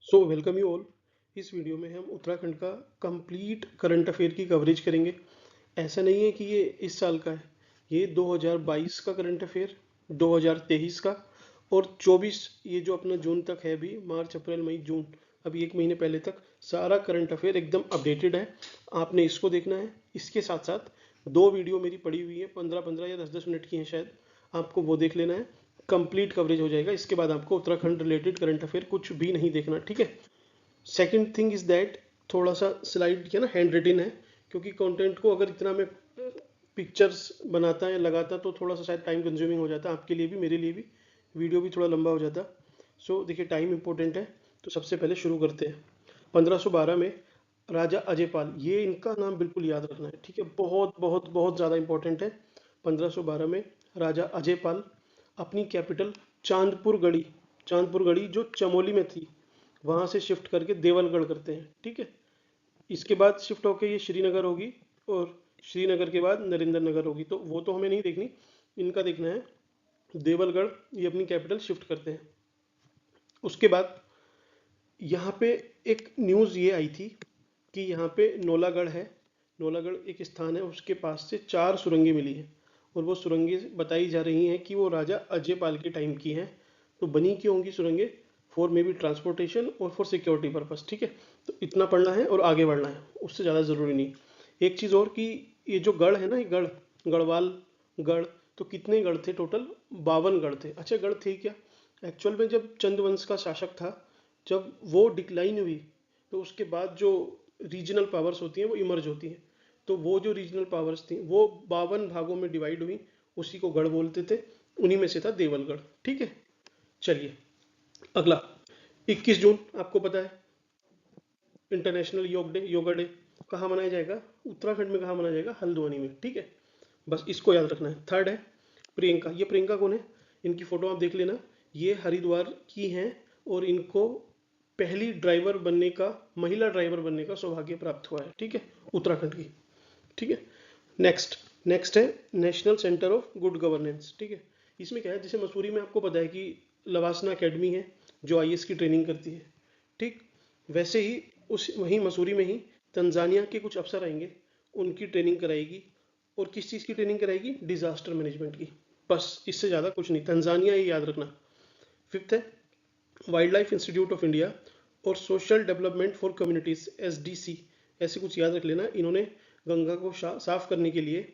So welcome you all. इस video में हम उत्तराखंड का कंप्लीट करंट अफेयर की कवरेज करेंगे। ऐसा नहीं है कि ये इस साल का है, ये 2022 का करंट अफेयर, 2023 का और 24, ये जो अपना जून तक है, अभी मार्च अप्रैल मई जून, अभी एक महीने पहले तक सारा करंट अफेयर एकदम अपडेटेड है। आपने इसको देखना है। इसके साथ साथ दो वीडियो मेरी पड़ी हुई है, 15-15 या 10-10 मिनट की हैं शायद, आपको वो देख लेना है। कंप्लीट कवरेज हो जाएगा। इसके बाद आपको उत्तराखंड रिलेटेड करंट अफेयर कुछ भी नहीं देखना, ठीक है। सेकंड थिंग इज दैट, थोड़ा सा स्लाइड क्या ना हैंड रिटन है, क्योंकि कंटेंट को अगर इतना मैं पिक्चर्स बनाता या लगाता तो थोड़ा सा शायद टाइम कंज्यूमिंग हो जाता, आपके लिए भी मेरे लिए भी, वीडियो भी थोड़ा लंबा हो जाता। सो देखिए, टाइम इंपॉर्टेंट है, तो सबसे पहले शुरू करते हैं। 1512 में राजा अजयपाल, ये इनका नाम बिल्कुल याद रखना है, ठीक है। बहुत बहुत बहुत ज़्यादा इंपॉर्टेंट है। 1512 में राजा अजयपाल अपनी कैपिटल चांदपुर गढ़ी जो चमोली में थी, वहाँ से शिफ्ट करके देवलगढ़ करते हैं, ठीक है। इसके बाद शिफ्ट होकर ये श्रीनगर होगी, और श्रीनगर के बाद नरेंद्र नगर होगी। तो वो तो हमें नहीं देखनी, इनका देखना है। देवलगढ़ ये अपनी कैपिटल शिफ्ट करते हैं। उसके बाद यहाँ पे एक न्यूज़ ये आई थी कि यहाँ पे नोलागढ़ है, नोलागढ़ एक स्थान है, उसके पास से 4 सुरंगें मिली हैं, और वो सुरंगें बताई जा रही हैं कि वो राजा अजयपाल के टाइम की हैं। तो बनी क्यों होंगी सुरंगें? फॉर मे बी ट्रांसपोर्टेशन और फॉर सिक्योरिटी पर्पस, ठीक है। तो इतना पढ़ना है और आगे बढ़ना है, उससे ज़्यादा ज़रूरी नहीं। एक चीज़ और कि ये जो गढ़ है ना, ये गढ़वाल गढ़, तो कितने गढ़ थे टोटल? 52 गढ़ थे। अच्छा, गढ़ थे क्या? एक्चुअल में जब चंद्रवंश का शासक था, जब वो डिक्लाइन हुई, तो उसके बाद जो रीजनल पावर्स होती हैं वो इमर्ज होती हैं। तो वो जो रीजनल पावर्स थी वो 52 भागों में डिवाइड हुई, उसी को गढ़ बोलते थे। उन्हीं में से था देवलगढ़, ठीक है। चलिए अगला, 21 जून आपको पता है इंटरनेशनल योगा डे। कहाँ मनाया जाएगा? उत्तराखंड में। कहाँ मनाया जाएगा? हल्द्वानी में, ठीक है। बस इसको याद रखना है। थर्ड है प्रियंका। ये प्रियंका कौन है? इनकी फोटो आप देख लेना। ये हरिद्वार की हैं, और इनको पहली ड्राइवर बनने का, महिला ड्राइवर बनने का सौभाग्य प्राप्त हुआ है, ठीक है, उत्तराखंड की, ठीक है। नेक्स्ट नेक्स्ट है national centre of good governance, ठीक है। इसमें क्या है, जैसे मसूरी में आपको पता है कि लवासना एकेडमी है जो आईएएस की ट्रेनिंग करती है, ठीक। वैसे ही उस वहीं मसूरी में ही तंजानिया के कुछ अफसर आएंगे, उनकी ट्रेनिंग कराएगी। और किस चीज़ की ट्रेनिंग कराएगी? डिजास्टर मैनेजमेंट की। बस इससे ज़्यादा कुछ नहीं, तंजानिया ये याद रखना। फिफ्थ है wild life institute of India और social development for communities, SDC, ऐसे कुछ याद रख लेना। इन्होंने गंगा को साफ करने के लिए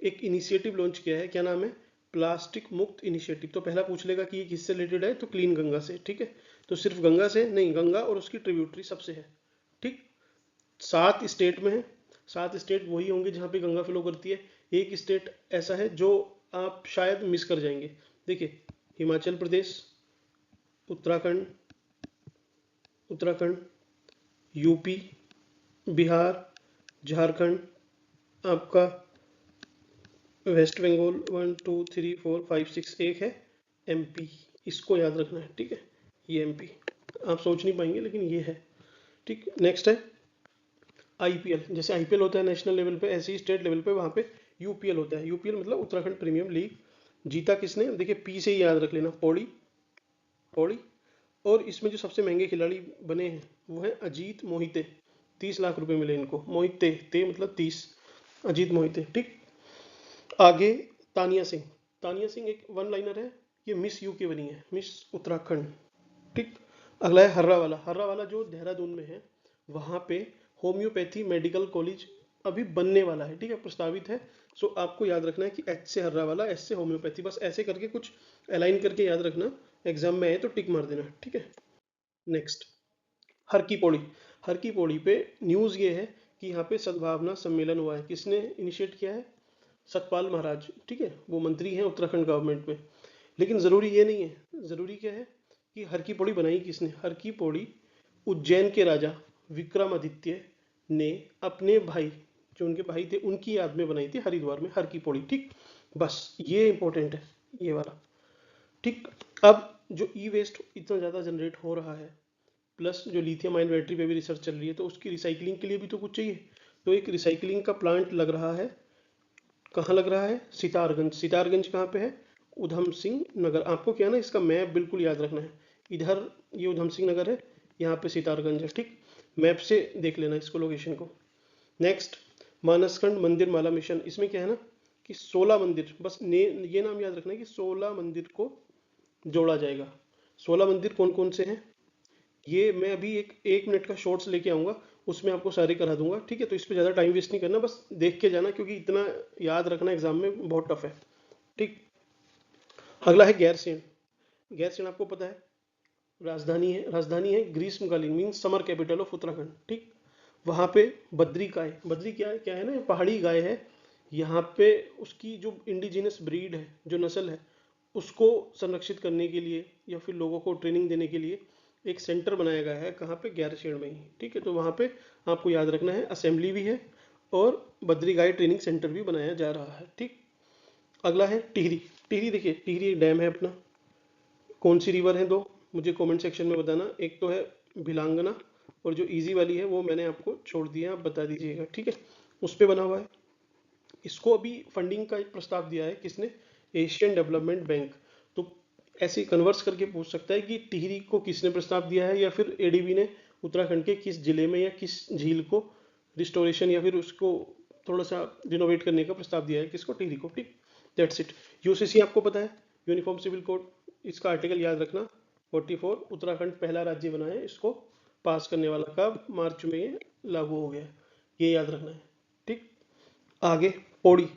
एक इनिशिएटिव लॉन्च किया है। क्या नाम है? प्लास्टिक मुक्त इनिशिएटिव। तो पहला पूछ लेगा कि ये किससे रिलेटेड है, तो क्लीन गंगा से, ठीक है। तो सिर्फ गंगा से नहीं, गंगा और उसकी ट्रिब्यूटरी सबसे है, ठीक। 7 स्टेट में है। 7 स्टेट वही होंगे जहाँ पे गंगा फ्लो करती है। एक स्टेट ऐसा है जो आप शायद मिस कर जाएंगे। देखिए, हिमाचल प्रदेश, उत्तराखंड, उत्तराखंड, यूपी, बिहार, झारखंड, आपका वेस्ट बंगाल, 1 2 3 4 5 6, एक है एमपी। इसको याद रखना है, ठीक है। ये एमपी आप सोच नहीं पाएंगे, लेकिन ये है, ठीक। नेक्स्ट है आईपीएल। जैसे आईपीएल होता है नेशनल लेवल पे, ऐसे ही स्टेट लेवल पे वहाँ पे यूपीएल होता है। यूपीएल मतलब उत्तराखंड प्रीमियम लीग। जीता किसने? देखिए, पी से ही याद रख लेना, पौड़ी, पौड़ी। और इसमें जो सबसे महंगे खिलाड़ी बने हैं वो है अजीत मोहिते। 30 लाख रुपए मिले इनको। मोहिते, ते मतलब 30, अजीत मोहिते, ठीक। आगे तानिया सिंह। तानिया सिंह एक वन लाइनर है, ये मिस यूके बनी है, मिस उत्तराखंड, ठीक। अगला है हर्रा वाला। हर्रा वाला जो देहरादून में है, वहाँ पे होम्योपैथी मेडिकल कॉलेज अभी बनने वाला है, ठीक है, प्रस्तावित है। सो आपको याद रखना है कि एच से हर्रा वाला, एस से होम्योपैथी, बस ऐसे करके कुछ अलाइन करके याद रखना। एग्जाम में आए तो टिक मार देना, ठीक है। नेक्स्ट, हर की पौड़ी। हर की पौड़ी पे न्यूज़ ये है कि यहाँ पे सद्भावना सम्मेलन हुआ है। किसने इनिशिएट किया है? सतपाल महाराज, ठीक है, वो मंत्री हैं उत्तराखंड गवर्नमेंट में। लेकिन ज़रूरी ये नहीं है, ज़रूरी क्या है कि हर की पौड़ी बनाई किसने? हर की पौड़ी उज्जैन के राजा विक्रमादित्य ने अपने भाई, जो उनके भाई थे, उनकी याद में बनाई थी हरिद्वार में हर की पौड़ी, ठीक। बस ये इंपॉर्टेंट है, ये वाला, ठीक। अब जो ई वेस्ट इतना ज़्यादा जनरेट हो रहा है, प्लस जो लिथियम आयन बैटरी पे भी रिसर्च चल रही है, तो उसकी रिसाइकलिंग के लिए भी तो कुछ चाहिए। तो एक रिसाइकलिंग का प्लांट लग रहा है। कहाँ लग रहा है? सितारगंज। सितारगंज कहाँ पे है? उधम सिंह नगर। आपको क्या है ना, इसका मैप बिल्कुल याद रखना है। इधर ये उधम सिंह नगर है, यहाँ पे सितारगंज है, ठीक। मैप से देख लेना इसको, लोकेशन को। नेक्स्ट, मानसखंड मंदिर माला मिशन। इसमें क्या है ना कि 16 मंदिर, बस ये नाम याद रखना है कि 16 मंदिर को जोड़ा जाएगा। 16 मंदिर कौन कौन से हैं ये मैं अभी एक मिनट का शॉर्ट्स लेके आऊंगा, उसमें आपको सारे करा दूंगा, ठीक है। तो इस पे ज़्यादा टाइम वेस्ट नहीं करना, बस देख के जाना, क्योंकि इतना याद रखना एग्जाम में बहुत टफ है, ठीक। अगला है गैरसैंण। गैरसैंण आपको पता है राजधानी है ग्रीष्मकालीन, means summer capital of Uttarakhand, ठीक। वहाँ पे बद्री गाय, बद्री क्या क्या है ना, पहाड़ी गाय है। यहाँ पे उसकी जो इंडिजिनस ब्रीड है, जो नस्ल है, उसको संरक्षित करने के लिए या फिर लोगों को ट्रेनिंग देने के लिए एक सेंटर बनाया गया है। कहाँ पे? गैरसैंण में ही, ठीक है। तो वहाँ पे आपको याद रखना है, असेंबली भी है और बद्री गाय ट्रेनिंग सेंटर भी बनाया जा रहा है, ठीक। अगला है टिहरी। टिहरी देखिए, टिहरी एक डैम है अपना। कौन सी रिवर है? दो, मुझे कमेंट सेक्शन में बताना। एक तो है भिलांगना, और जो इजी वाली है वो मैंने आपको छोड़ दिया, आप बता दीजिएगा, ठीक है। उस पे बना हुआ है। इसको अभी फंडिंग का एक प्रस्ताव दिया है, किसने? Asian development bank. तो ऐसे कन्वर्स करके पूछ सकता है कि टिहरी को किसने प्रस्ताव दिया है, या फिर एडीबी ने उत्तराखंड के किस जिले में या किस झील को रिस्टोरेशन या फिर उसको थोड़ा सा रिनोवेट करने का प्रस्ताव दिया है, किसको? टिहरी को, ठीक। That's it. यूसीसी आपको पता है, यूनिफॉर्म सिविल कोड, इसका आर्टिकल याद रखना 44। उत्तराखंड पहला राज्य बना है इसको पास करने वाला, कब? मार्च में ये लागू हो गया, ये याद रखना है, ठीक। आगे पौड़ी।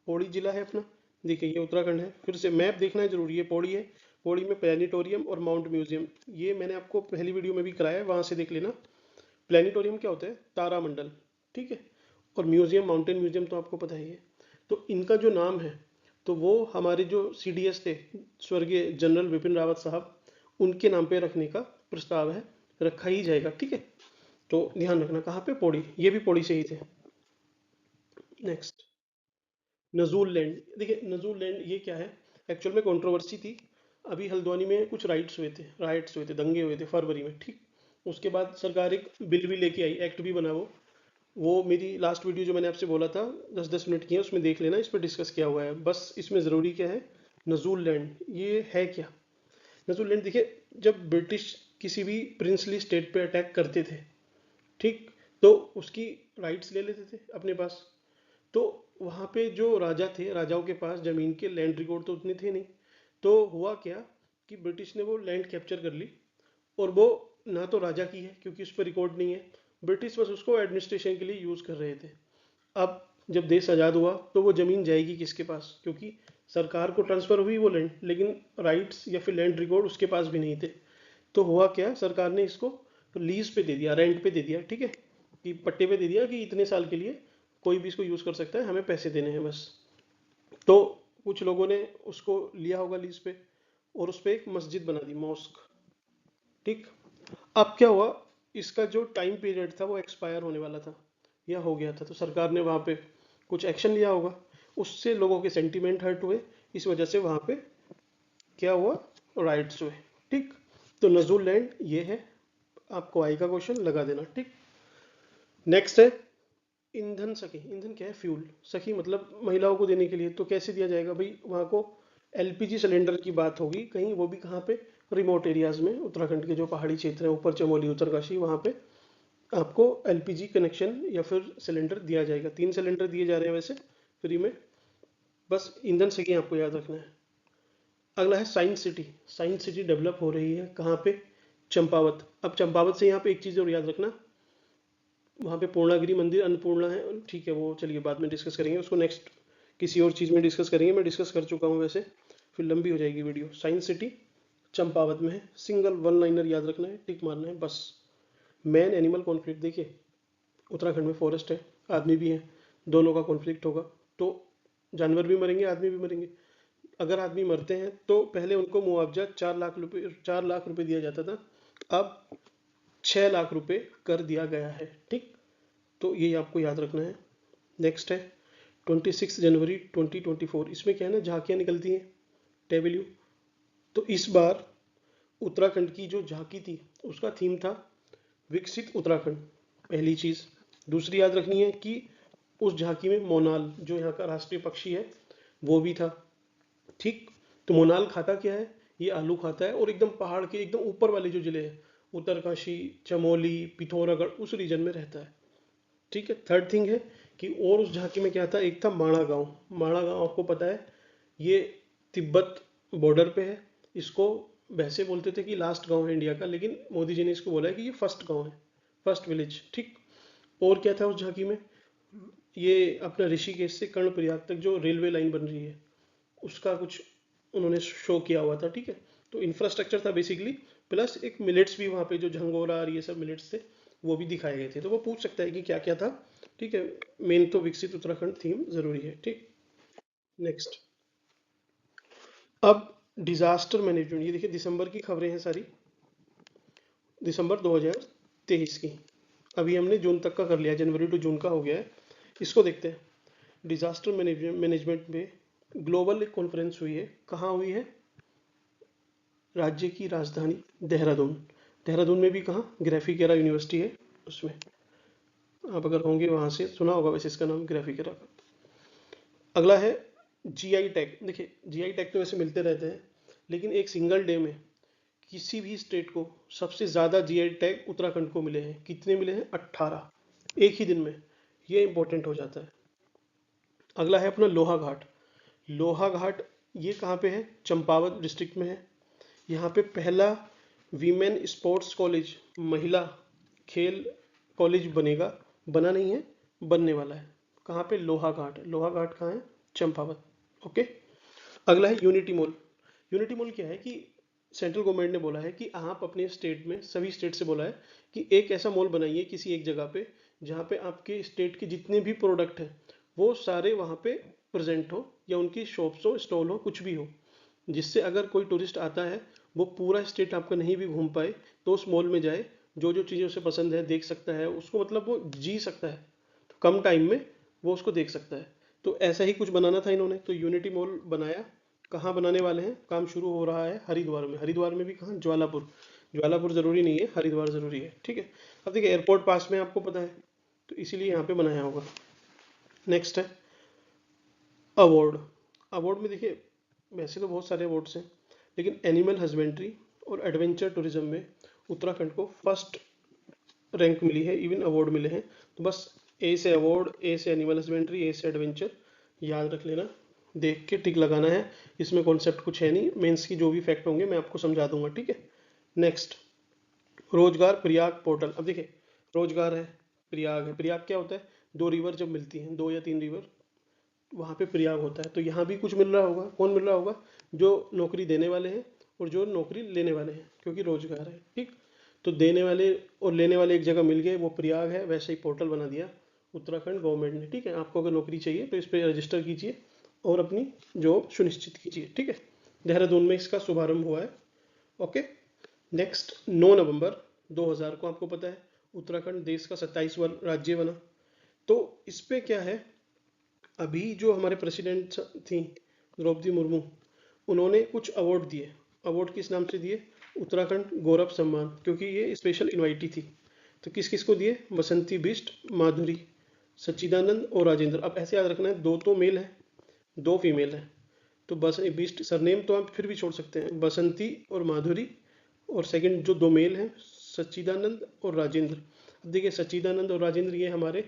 पौड़ी जिला है अपना, देखिए ये उत्तराखंड है। फिर से मैप देखना है जरूरी है। पौड़ी है, पौड़ी में प्लानिटोरियम और माउंट म्यूजियम, ये मैंने आपको पहली वीडियो में भी कराया है, वहां से देख लेना। प्लानिटोरियम क्या होता है? तारामंडल, ठीक है। और म्यूजियम, माउंटेन म्यूजियम तो आपको पता ही है। तो इनका जो नाम है, तो वो हमारे जो सीडीएस थे, स्वर्गीय जनरल विपिन रावत साहब, उनके नाम पे रखने का प्रस्ताव है, रखा ही जाएगा, ठीक है। तो ध्यान रखना। कहाँ पे? पौड़ी, ये भी पौड़ी से ही थे। नेक्स्ट, नजूल लैंड। देखिए नजूल लैंड ये क्या है, एक्चुअल में कंट्रोवर्सी थी। अभी हल्द्वानी में कुछ राइट्स हुए थे, दंगे हुए थे फरवरी में, ठीक। उसके बाद सरकार एक बिल भी लेके आई, एक्ट भी बना वो मेरी लास्ट वीडियो जो मैंने आपसे बोला था 10-10 मिनट की है, उसमें देख लेना, इस पर डिस्कस किया हुआ है। बस इसमें ज़रूरी क्या है, नजूल लैंड ये है क्या? नजूल लैंड देखिए, जब ब्रिटिश किसी भी प्रिंसली स्टेट पे अटैक करते थे, ठीक, तो उसकी राइट्स ले लेते थे अपने पास। तो वहाँ पे जो राजा थे, राजाओं के पास ज़मीन के लैंड रिकॉर्ड तो उतने थे नहीं। तो हुआ क्या कि ब्रिटिश ने वो लैंड कैप्चर कर ली, और वो ना तो राजा की है क्योंकि उस पर रिकॉर्ड नहीं है, ब्रिटिश बस उसको एडमिनिस्ट्रेशन के लिए यूज़ कर रहे थे। अब जब देश आज़ाद हुआ तो वो ज़मीन जाएगी किसके पास? क्योंकि सरकार को ट्रांसफ़र हुई वो लैंड, लेकिन राइट्स या फिर लैंड रिकॉर्ड उसके पास भी नहीं थे। तो हुआ क्या, सरकार ने इसको लीज पे दे दिया, रेंट पे दे दिया, ठीक है, कि पट्टे पे दे दिया कि इतने साल के लिए कोई भी इसको यूज़ कर सकता है, हमें पैसे देने हैं बस। तो कुछ लोगों ने उसको लिया होगा लीज पे, और उस पर एक मस्जिद बना दी, मॉस्क, ठीक। अब क्या हुआ, इसका जो टाइम पीरियड था वो एक्सपायर होने वाला था या हो गया था, तो सरकार ने वहाँ पे कुछ एक्शन लिया होगा, उससे लोगों के सेंटीमेंट हर्ट हुए, इस वजह से वहाँ पे क्या हुआ, राइट्स हुए, ठीक। तो नजूल लैंड ये है, आपको आएगा क्वेश्चन, लगा देना, ठीक। नेक्स्ट है ईंधन सखी। ईंधन क्या है? फ्यूल। सखी मतलब महिलाओं को देने के लिए, तो कैसे दिया जाएगा भाई? वहाँ को एलपीजी सिलेंडर की बात होगी कहीं, वो भी कहाँ पे? रिमोट एरियाज में, उत्तराखंड के जो पहाड़ी क्षेत्र है, ऊपर चमोली, उत्तरकाशी, वहाँ पे आपको एलपीजी कनेक्शन या फिर सिलेंडर दिया जाएगा। 3 सिलेंडर दिए जा रहे हैं वैसे फ्री में, बस ईंधन सखी आपको याद रखना है। अगला है science city. Science city develop हो रही है कहाँ पे? चंपावत। अब चंपावत से यहाँ पे एक चीज़ और याद रखना, वहाँ पे पूर्णागिरि मंदिर, अन्नपूर्णा है, ठीक है, वो चलिए बाद में डिस्कस करेंगे उसको, नेक्स्ट किसी और चीज़ में डिस्कस करेंगे, मैं डिस्कस कर चुका हूँ वैसे, फिर लंबी हो जाएगी वीडियो। साइंस सिटी चंपावत में है, सिंगल वन लाइनर याद रखना है, टिक मारना है बस। मैन एनिमल कॉन्फ्लिक्ट, देखिए उत्तराखंड में फॉरेस्ट है, आदमी भी है, दोनों का कॉन्फ्लिक्ट होगा, तो जानवर भी मरेंगे, आदमी भी मरेंगे। अगर आदमी मरते हैं तो पहले उनको मुआवजा 4 लाख रुपए दिया जाता था, अब 6 लाख रुपए कर दिया गया है, ठीक। तो ये आपको याद रखना है। नेक्स्ट है 26 जनवरी 2024। इसमें क्या है ना, झांकियाँ निकलती हैं, टेबल्यू। तो इस बार उत्तराखंड की जो झांकी थी उसका थीम था विकसित उत्तराखंड, पहली चीज़। दूसरी याद रखनी है कि उस झांकी में मोनाल, जो यहाँ का राष्ट्रीय पक्षी है, वो भी था, ठीक। तो मोनाल खाता क्या है? ये आलू खाता है, और एकदम पहाड़ के एकदम ऊपर वाले जो जिले हैं उत्तरकाशी, चमोली, पिथौरागढ़ उस रीजन में रहता है। ठीक है। थर्ड थिंग है कि और उस झांकी में क्या था, एक था माणा गांव। माणा गांव आपको पता है ये तिब्बत बॉर्डर पे है। इसको वैसे बोलते थे कि लास्ट गांव है इंडिया का, लेकिन मोदी जी ने इसको बोला है कि ये फर्स्ट गांव है, फर्स्ट विलेज। ठीक। और क्या था उस झांकी में, ये अपना ऋषिकेश से कर्णप्रयाग तक जो रेलवे लाइन बन रही है उसका कुछ उन्होंने शो किया हुआ था। ठीक है। तो इंफ्रास्ट्रक्चर था बेसिकली, प्लस एक मिलेट्स भी वहाँ पे जो झंगोरा और ये सब मिलेट्स थे वो भी दिखाए गए थे। तो वो पूछ सकता है कि क्या क्या था। ठीक है। मेन तो विकसित उत्तराखंड थीम जरूरी है। ठीक। नेक्स्ट, अब डिजास्टर मैनेजमेंट। ये देखिए दिसंबर की खबरें हैं सारी, दिसंबर 2023 की। अभी हमने जून तक का कर लिया, जनवरी टू जून का हो गया है। इसको देखते हैं। डिजास्टर मैनेजमेंट में ग्लोबल एक कॉन्फ्रेंस हुई है। कहाँ हुई है, राज्य की राजधानी देहरादून। देहरादून में भी कहाँ, ग्राफिकेरा यूनिवर्सिटी है उसमें। आप अगर होंगे वहाँ से सुना होगा वैसे इसका नाम ग्राफिकेरा का। अगला है जीआई टैग। देखिए जीआई टैग तो वैसे मिलते रहते हैं, लेकिन एक सिंगल डे में किसी भी स्टेट को सबसे ज़्यादा जीआई टैग उत्तराखंड को मिले हैं। कितने मिले हैं, 18, एक ही दिन में। ये इंपॉर्टेंट हो जाता है। अगला है अपना लोहा घाट। लोहा घाट ये कहाँ पे है, चंपावत डिस्ट्रिक्ट में है। यहाँ पे पहला वीमेन स्पोर्ट्स कॉलेज, महिला खेल कॉलेज बनेगा, बना नहीं है, बनने वाला है। कहाँ पे, लोहा घाट। लोहा घाट कहाँ है, चंपावत। ओके। अगला है यूनिटी मॉल। यूनिटी मॉल क्या है कि सेंट्रल गवर्नमेंट ने बोला है कि आप अपने स्टेट में, सभी स्टेट से बोला है कि एक ऐसा मॉल बनाइए किसी एक जगह पे जहाँ पे आपके स्टेट के जितने भी प्रोडक्ट हैं वो सारे वहाँ पे प्रेजेंट हो, या उनकी शॉप्स हो, स्टॉल हो, कुछ भी हो, जिससे अगर कोई टूरिस्ट आता है वो पूरा स्टेट आपका नहीं भी घूम पाए तो उस मॉल में जाए, जो जो चीज़ें उसे पसंद है देख सकता है उसको, मतलब वो जी सकता है, तो कम टाइम में वो उसको देख सकता है। तो ऐसा ही कुछ बनाना था इन्होंने, तो यूनिटी मॉल बनाया। कहाँ बनाने वाले हैं, काम शुरू हो रहा है हरिद्वार में। हरिद्वार में भी कहाँ, ज्वालापुर। ज्वालापुर जरूरी नहीं है, हरिद्वार जरूरी है। ठीक है। अब देखिए एयरपोर्ट पास में आपको पता है, तो इसीलिए यहाँ पे बनाया होगा। नेक्स्ट है अवार्ड। अवार्ड में देखिए वैसे तो बहुत सारे अवार्ड्स हैं, लेकिन एनिमल हस्बेंड्री और एडवेंचर टूरिज्म में उत्तराखंड को फर्स्ट रैंक मिली है, इवन अवार्ड मिले हैं। तो बस ए से अवार्ड, ए से एनिमल हस्बेंड्री, ए से एडवेंचर याद रख लेना, देख के टिक लगाना है। इसमें कॉन्सेप्ट कुछ है नहीं, मेंस की जो भी फैक्ट होंगे मैं आपको समझा दूंगा। ठीक है। नेक्स्ट, रोजगार प्रयाग पोर्टल। अब देखिए रोजगार है, प्रयाग है। प्रयाग क्या होता है, दो रिवर जब मिलती हैं, दो या तीन रिवर, वहाँ पे प्रयाग होता है। तो यहाँ भी कुछ मिल रहा होगा। कौन मिल रहा होगा, जो नौकरी देने वाले हैं और जो नौकरी लेने वाले हैं, क्योंकि रोजगार है। ठीक। तो देने वाले और लेने वाले एक जगह मिल गए, वो प्रयाग है। वैसे ही पोर्टल बना दिया उत्तराखंड गवर्नमेंट ने। ठीक है। आपको अगर नौकरी चाहिए तो इस पर रजिस्टर कीजिए और अपनी जॉब सुनिश्चित कीजिए। ठीक है। देहरादून में इसका शुभारंभ हुआ है। ओके। नेक्स्ट, 9 नवंबर 2000 को आपको पता है उत्तराखंड देश का 27वां राज्य बना। तो इस पे क्या है, अभी जो हमारे प्रेसिडेंट थी द्रौपदी मुर्मू, उन्होंने कुछ अवार्ड दिए। अवार्ड किस नाम से दिए, उत्तराखंड गौरव सम्मान, क्योंकि ये स्पेशल इनवाइटी थी। तो किस किस को दिए, बसंती बिष्ट, माधुरी, सच्चिदानंद और राजेंद्र। अब ऐसे याद रखना है, दो तो मेल है, दो फीमेल है। तो बस बिष्ट सरनेम तो आप फिर भी छोड़ सकते हैं, बसंती और माधुरी, और सेकंड जो दो मेल हैं सच्चिदानंद और राजेंद्र। अब देखिए सच्चिदानंद और राजेंद्र ये हमारे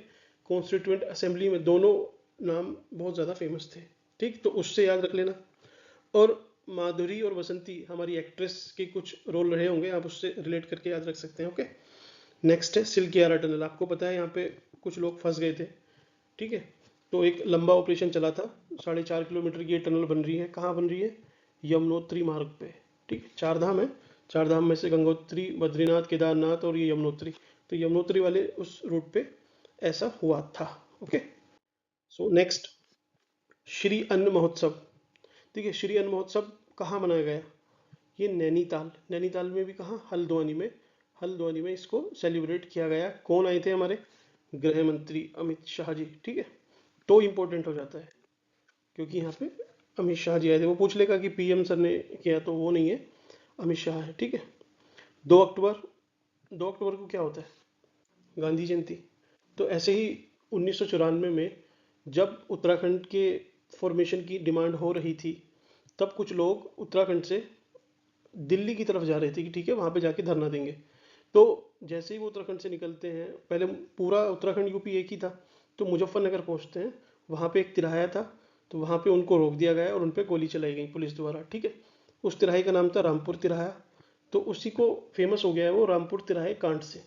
कॉन्स्टिट्यूएंट असेंबली में दोनों नाम बहुत ज़्यादा फेमस थे। ठीक। तो उससे याद रख लेना। और माधुरी और बसंती हमारी एक्ट्रेस के कुछ रोल रहे होंगे, आप उससे रिलेट करके याद रख सकते हैं। ओके। नेक्स्ट है सिल्कियारा टनल। आपको पता है यहाँ पे कुछ लोग फंस गए थे। ठीक है। तो एक लंबा ऑपरेशन चला था, 4.5 किलोमीटर की ये टनल बन रही है। कहाँ बन रही है, यमुनोत्री मार्ग पे। ठीक है। चार धाम है, चार धाम में से गंगोत्री, बद्रीनाथ, केदारनाथ और ये यमुनोत्री। तो यमुनोत्री वाले उस रूट पे ऐसा हुआ था। ओके। सो नेक्स्ट, श्री अन्न महोत्सव। देखिए श्री अन्न महोत्सव कहाँ मनाया गया, ये नैनीताल। नैनीताल में भी कहाँ, हल्द्वानी में। हल्द्वानी में इसको सेलिब्रेट किया गया। कौन आए थे, हमारे गृह मंत्री अमित शाह जी। ठीक है। तो इम्पोर्टेंट हो जाता है क्योंकि यहाँ पे अमित शाह जी आए थे। वो पूछ लेगा कि पीएम सर ने किया, तो वो नहीं है, अमित शाह है। ठीक है। 2 अक्टूबर, 2 अक्टूबर को क्या होता है, गांधी जयंती। तो ऐसे ही 1994 में जब उत्तराखंड के फॉर्मेशन की डिमांड हो रही थी, तब कुछ लोग उत्तराखंड से दिल्ली की तरफ जा रहे थे कि ठीक है वहाँ पे जाके धरना देंगे। तो जैसे ही वो उत्तराखंड से निकलते हैं, पहले पूरा उत्तराखंड यूपी एक ही था, तो मुजफ्फरनगर पहुंचते हैं, वहाँ पे एक तिराहा था, तो वहाँ पे उनको रोक दिया गया और उन पे गोली चलाई गई पुलिस द्वारा, ठीक है। उस तिराहे का नाम था रामपुर तिराहा, तो उसी को फेमस हो गया है वो रामपुर तिराहे कांड से।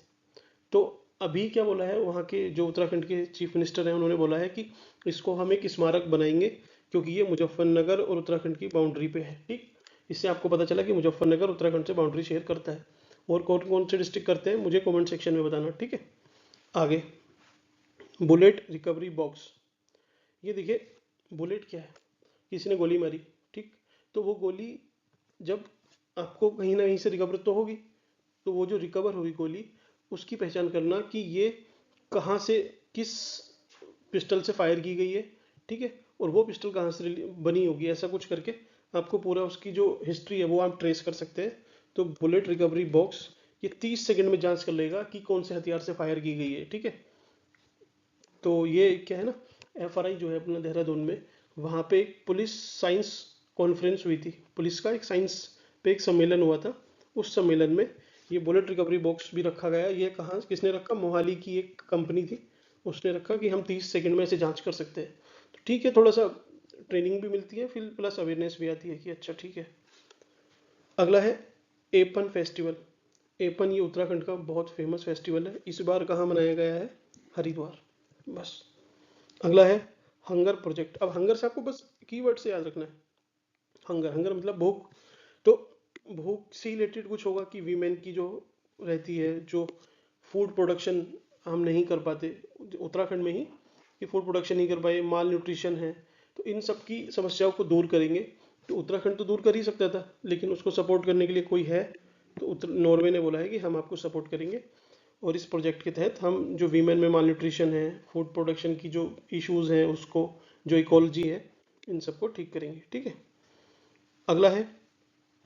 तो अभी क्या बोला है वहाँ के जो उत्तराखंड के चीफ मिनिस्टर हैं, उन्होंने बोला है कि इसको हम एक स्मारक बनाएंगे, क्योंकि ये मुजफ्फरनगर और उत्तराखंड की बाउंड्री पे है, ठीक। इससे आपको पता चला कि मुजफ्फरनगर उत्तराखंड से बाउंड्री शेयर करता है। और कौन कौन से डिस्ट्रिक्ट करते हैं मुझे कमेंट सेक्शन में बताना, ठीक है। आगे, बुलेट रिकवरी बॉक्स। ये देखिए, बुलेट क्या है, किसी ने गोली मारी, ठीक, तो वो गोली जब आपको कहीं ना कहीं से रिकवर तो होगी, तो वो जो रिकवर हुई गोली, उसकी पहचान करना कि ये कहाँ से, किस पिस्टल से फायर की गई है, ठीक है, और वो पिस्टल कहाँ से बनी होगी, ऐसा कुछ करके आपको पूरा उसकी जो हिस्ट्री है वो आप ट्रेस कर सकते हैं। तो बुलेट रिकवरी बॉक्स ये 30 सेकंड में जांच कर लेगा कि कौन से हथियार से फायर की गई है, ठीक है। तो ये क्या है ना, FRI जो है अपना देहरादून में, वहाँ पे एक पुलिस साइंस कॉन्फ्रेंस हुई थी, पुलिस का एक साइंस पे एक सम्मेलन हुआ था। उस सम्मेलन में ये बुलेट रिकवरी बॉक्स भी रखा गया। ये कहाँ किसने रखा, मोहाली की एक कंपनी थी, उसने रखा कि हम 30 सेकंड में ऐसे जांच कर सकते हैं। तो ठीक है, थोड़ा सा ट्रेनिंग भी मिलती है, फिर प्लस अवेयरनेस भी आती है कि अच्छा ठीक है। अगला है एपन फेस्टिवल। एपन ये उत्तराखंड का बहुत फेमस फेस्टिवल है। इस बार कहाँ मनाया गया है, हरिद्वार, बस। अगला है हंगर प्रोजेक्ट। अब हंगर से आपको बस कीवर्ड से याद रखना है, हंगर, हंगर मतलब भूख। तो भूख से रिलेटेड कुछ होगा कि वीमेन की जो रहती है, जो फूड प्रोडक्शन हम नहीं कर पाते उत्तराखंड में ही, कि फूड प्रोडक्शन नहीं कर पाए, माल न्यूट्रिशन है, तो इन सब की समस्याओं को दूर करेंगे। तो उत्तराखंड तो दूर कर ही सकता था, लेकिन उसको सपोर्ट करने के लिए कोई है, तो नॉर्वे ने बोला है कि हम आपको सपोर्ट करेंगे। और इस प्रोजेक्ट के तहत हम जो वीमेन में माल न्यूट्रिशन है, फूड प्रोडक्शन की जो इश्यूज हैं, उसको, जो इकोलॉजी है, इन सबको ठीक करेंगे, ठीक है। अगला है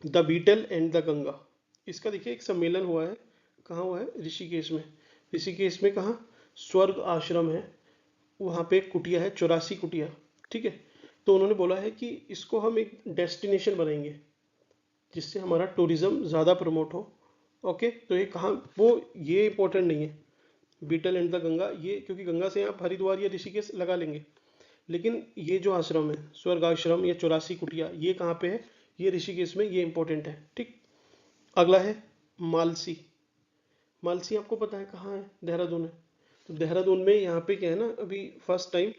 the beetle and the Ganga. इसका देखिए एक सम्मेलन हुआ है, कहाँ हुआ है, ऋषिकेश में। ऋषिकेश में कहाँ, स्वर्ग आश्रम है, वहाँ पे एक कुटिया है, 84 कुटिया, ठीक है। तो उन्होंने बोला है कि इसको हम एक डेस्टिनेशन बनाएंगे, जिससे हमारा टूरिज्म ज़्यादा प्रमोट हो। ओके, तो ये कहाँ, वो ये इंपॉर्टेंट नहीं है बीटल एंड द गंगा, ये क्योंकि गंगा से आप हरिद्वार या ऋषिकेश लगा लेंगे, लेकिन ये जो आश्रम है स्वर्ग आश्रम या 84 कुटिया, ये कहाँ पे है, ये ऋषिकेश में, ये इंपॉर्टेंट है, ठीक। अगला है मालसी। मालसी आपको पता है कहाँ है, देहरादून है। तो देहरादून में यहाँ पे क्या है ना, अभी फर्स्ट टाइम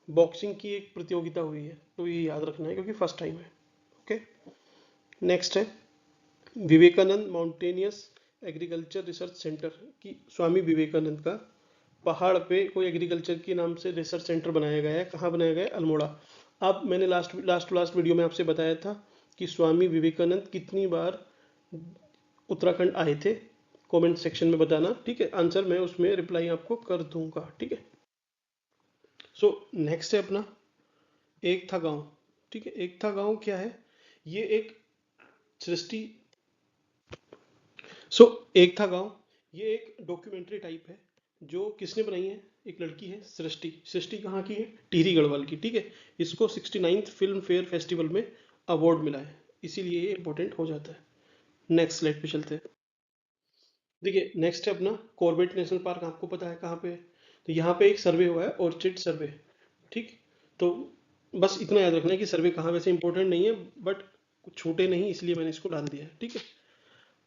बॉक्सिंग की एक प्रतियोगिता हुई है, तो ये याद रखना है क्योंकि फर्स्ट टाइम है। ओके, नेक्स्ट है Vivekananda mountainous agriculture research centre, की स्वामी विवेकानंद का पहाड़ पे कोई एग्रीकल्चर के नाम से रिसर्च सेंटर बनाया गया है। कहाँ बनाया गया है, अल्मोड़ा। अब मैंने लास्ट वीडियो में आपसे बताया था कि स्वामी विवेकानंद कितनी बार उत्तराखंड आए थे, कमेंट सेक्शन में बताना, ठीक है। आंसर मैं उसमें रिप्लाई आपको कर दूंगा, ठीक है। सो नेक्स्ट है अपना एक था गांव, ठीक है। एक था गांव क्या है, ये एक सृष्टि, एक था गांव, ये एक डॉक्यूमेंट्री टाइप है, जो किसने बनाई है, एक लड़की है सृष्टि। सृष्टि कहाँ की है, टिहरी गढ़वाल की, ठीक है। इसको 69th फिल्म फेयर फेस्टिवल में अवार्ड मिला है, इसीलिए ये इंपॉर्टेंट हो जाता है। नेक्स्ट स्लाइड पे चलते हैं। देखिए नेक्स्ट है अपना कॉर्बेट नेशनल पार्क, आपको पता है कहाँ पे है। तो यहाँ पे एक सर्वे हुआ है, ऑर्चिड सर्वे, ठीक। तो बस इतना याद रखना है कि सर्वे कहाँ, वैसे इंपॉर्टेंट नहीं है, बट कुछ छूटे नहीं, इसलिए मैंने इसको डाल दिया है, ठीक है।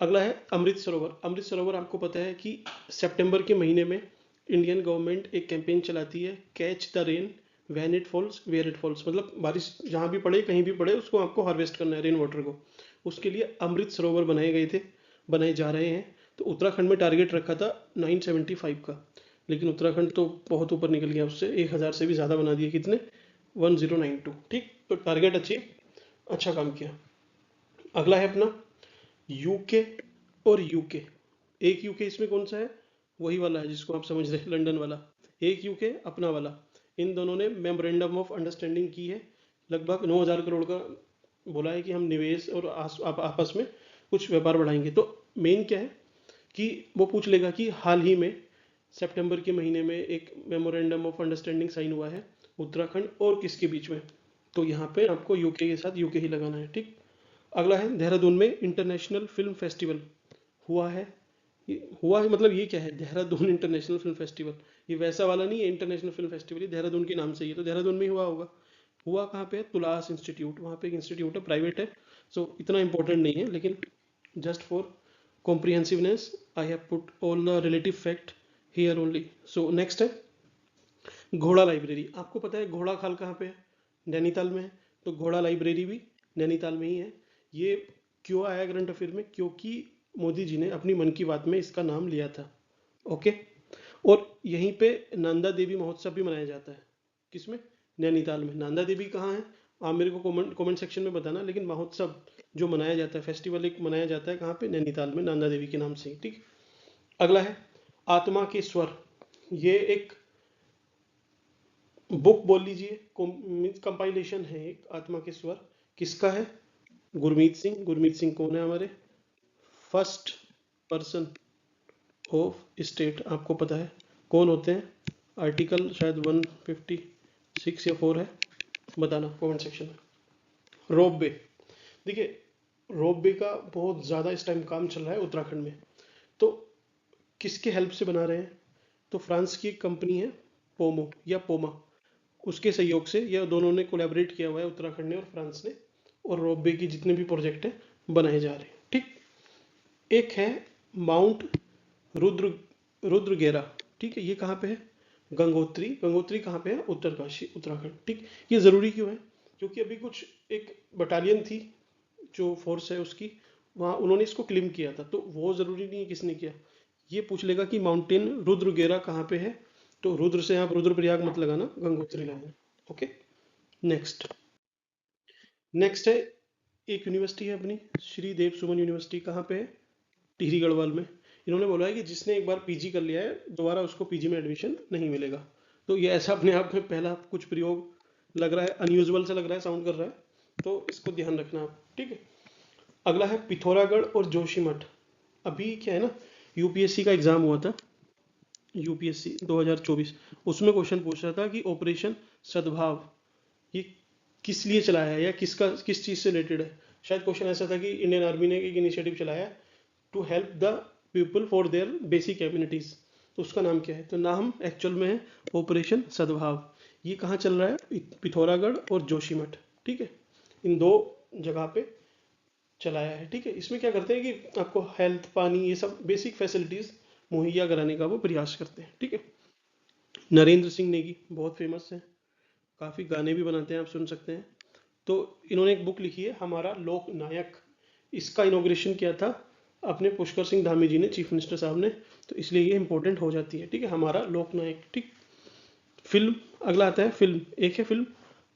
अगला है अमृत सरोवर। अमृत सरोवर आपको पता है कि सितंबर के महीने में इंडियन गवर्नमेंट एक कैंपेन चलाती है, catch the rain when it falls where it falls, मतलब बारिश जहाँ भी पड़े, कहीं भी पड़े, उसको आपको हार्वेस्ट करना है, रेन वाटर को। उसके लिए अमृत सरोवर बनाए गए थे, बनाए जा रहे हैं। तो उत्तराखंड में टारगेट रखा था 975 का, लेकिन उत्तराखंड तो बहुत ऊपर निकल गया उससे, 1000 से भी ज़्यादा बना दिए, कितने, 1092, ठीक। तो टारगेट अचीव, अच्छा काम किया। अगला है अपना यूके और यूके। एक यूके इसमें कौन सा है, वही वाला है जिसको आप समझ रहे हैं, लंदन वाला। एक यूके अपना वाला, इन दोनों ने मेमोरेंडम ऑफ अंडरस्टैंडिंग की है, लगभग 9000 करोड़ का बोला है कि हम निवेश और आपस में कुछ व्यापार बढ़ाएंगे। तो मेन क्या है कि वो पूछ लेगा कि हाल ही में सितंबर के महीने में एक मेमोरेंडम ऑफ अंडरस्टैंडिंग साइन हुआ है उत्तराखंड और किसके बीच में, तो यहाँ पे आपको यूके के साथ यूके ही लगाना है, ठीक। अगला है देहरादून में इंटरनेशनल फिल्म फेस्टिवल हुआ है, हुआ है मतलब ये क्या है, देहरादून इंटरनेशनल फिल्म फेस्टिवल, ये वैसा वाला नहीं है इंटरनेशनल फिल्म फेस्टिवल, ये देहरादून के नाम से ही है, तो देहरादून में ही हुआ होगा। हुआ कहाँ पे है, तुलास इंस्टीट्यूट, वहाँ पे एक इंस्टीट्यूट है, प्राइवेट है, सो इतना इंपॉर्टेंट नहीं है, लेकिन just for comprehensiveness I have put all the relative fact here only. So next है घोड़ा लाइब्रेरी। आपको पता है घोड़ा खाल कहाँ पे है, नैनीताल में है, तो घोड़ा लाइब्रेरी भी नैनीताल में ही है। ये क्यों आया करंट अफेयर में, क्योंकि मोदी जी ने अपनी मन की बात में इसका नाम लिया था। ओके, और यहीं पे नंदा देवी महोत्सव भी मनाया जाता है, किसमें, नैनीताल में। नंदा देवी कहाँ है, आप मेरे को कमेंट सेक्शन में बताना, लेकिन महोत्सव जो मनाया जाता है, फेस्टिवल एक मनाया जाता है कहाँ पे, नैनीताल में, नंदा देवी के नाम से ही, ठीक। अगला है आत्मा के स्वर, ये एक बुक बोल लीजिए, कंपाइलेशन है एक, आत्मा के स्वर, किसका है, गुरमीत सिंह। गुरमीत सिंह कौन है, हमारे फर्स्ट पर्सन ऑफ स्टेट, आपको पता है कौन होते हैं, आर्टिकल शायद 156 या 4 है, बताना कमेंट सेक्शन में। रोप वे, देखिए रोप वे का बहुत ज़्यादा इस टाइम काम चल रहा है उत्तराखंड में, तो किसके हेल्प से बना रहे हैं, तो फ्रांस की एक कंपनी है पोमो या पोमा, उसके सहयोग से, यह दोनों ने कोलैबोरेट किया हुआ है, उत्तराखंड ने और फ्रांस ने, और रोप वे की जितने भी प्रोजेक्ट हैं बनाए जा रहे हैं, ठीक। एक है माउंट रुद्र रुद्रगेरा, ठीक है, ये कहाँ पे है, गंगोत्री। गंगोत्री कहाँ पे है, उत्तरकाशी, उत्तराखंड, ठीक। ये ज़रूरी क्यों है, क्योंकि अभी कुछ एक बटालियन थी जो फोर्स है उसकी, वहाँ उन्होंने इसको क्लेम किया था, तो वो ज़रूरी नहीं है किसने किया। ये पूछ लेगा कि माउंटेन रुद्रगेरा कहाँ पे है, तो रुद्र से आप रुद्रप्रयाग मत लगाना, गंगोत्री लगाना। Okay, next. नेक्स्ट है एक यूनिवर्सिटी है अपनी, श्री देव सुमन यूनिवर्सिटी, कहाँ पे है, टिहरी गढ़वाल में। इन्होंने बोला है कि जिसने एक बार पीजी कर लिया है दोबारा उसको पीजी में एडमिशन नहीं मिलेगा, तो ये ऐसा अपने आप में पहला कुछ प्रयोग लग रहा है, अनयूजुअल सा लग रहा है, साउंड कर रहा है, तो इसको ध्यान रखना आप, ठीक है। अगला है पिथौरागढ़ और जोशीमठ। अभी क्या है ना, यूपीएससी का एग्जाम हुआ था, यूपीएससी 2024, उसमें क्वेश्चन पूछ रहा था कि ऑपरेशन सद्भाव ये किस लिए चलाया है, या किस चीज़ से रिलेटेड है। शायद क्वेश्चन ऐसा था कि इंडियन आर्मी ने एक इनिशिएटिव चलाया है to help the people for their basic abilities, तो उसका नाम क्या है, तो नाम एक्चुअल में है ऑपरेशन सद्भाव। ये कहाँ चल रहा है, पिथौरागढ़ और जोशीमठ, ठीक है, इन दो जगह पे चलाया है, ठीक है। इसमें क्या करते हैं कि आपको हेल्थ, पानी, ये सब बेसिक फैसिलिटीज़ मुहैया कराने का वो प्रयास करते हैं, ठीक है। नरेंद्र सिंह नेगी बहुत फेमस है, काफ़ी गाने भी बनाते हैं, आप सुन सकते हैं। तो इन्होंने एक बुक लिखी है हमारा लोक नायक, इसका इनॉग्रेशन किया था अपने पुष्कर सिंह धामी जी ने, चीफ मिनिस्टर साहब ने, तो इसलिए ये इंपॉर्टेंट हो जाती है, ठीक है, हमारा लोक नायक, ठीक। फिल्म, अगला आता है फिल्म, एक है फिल्म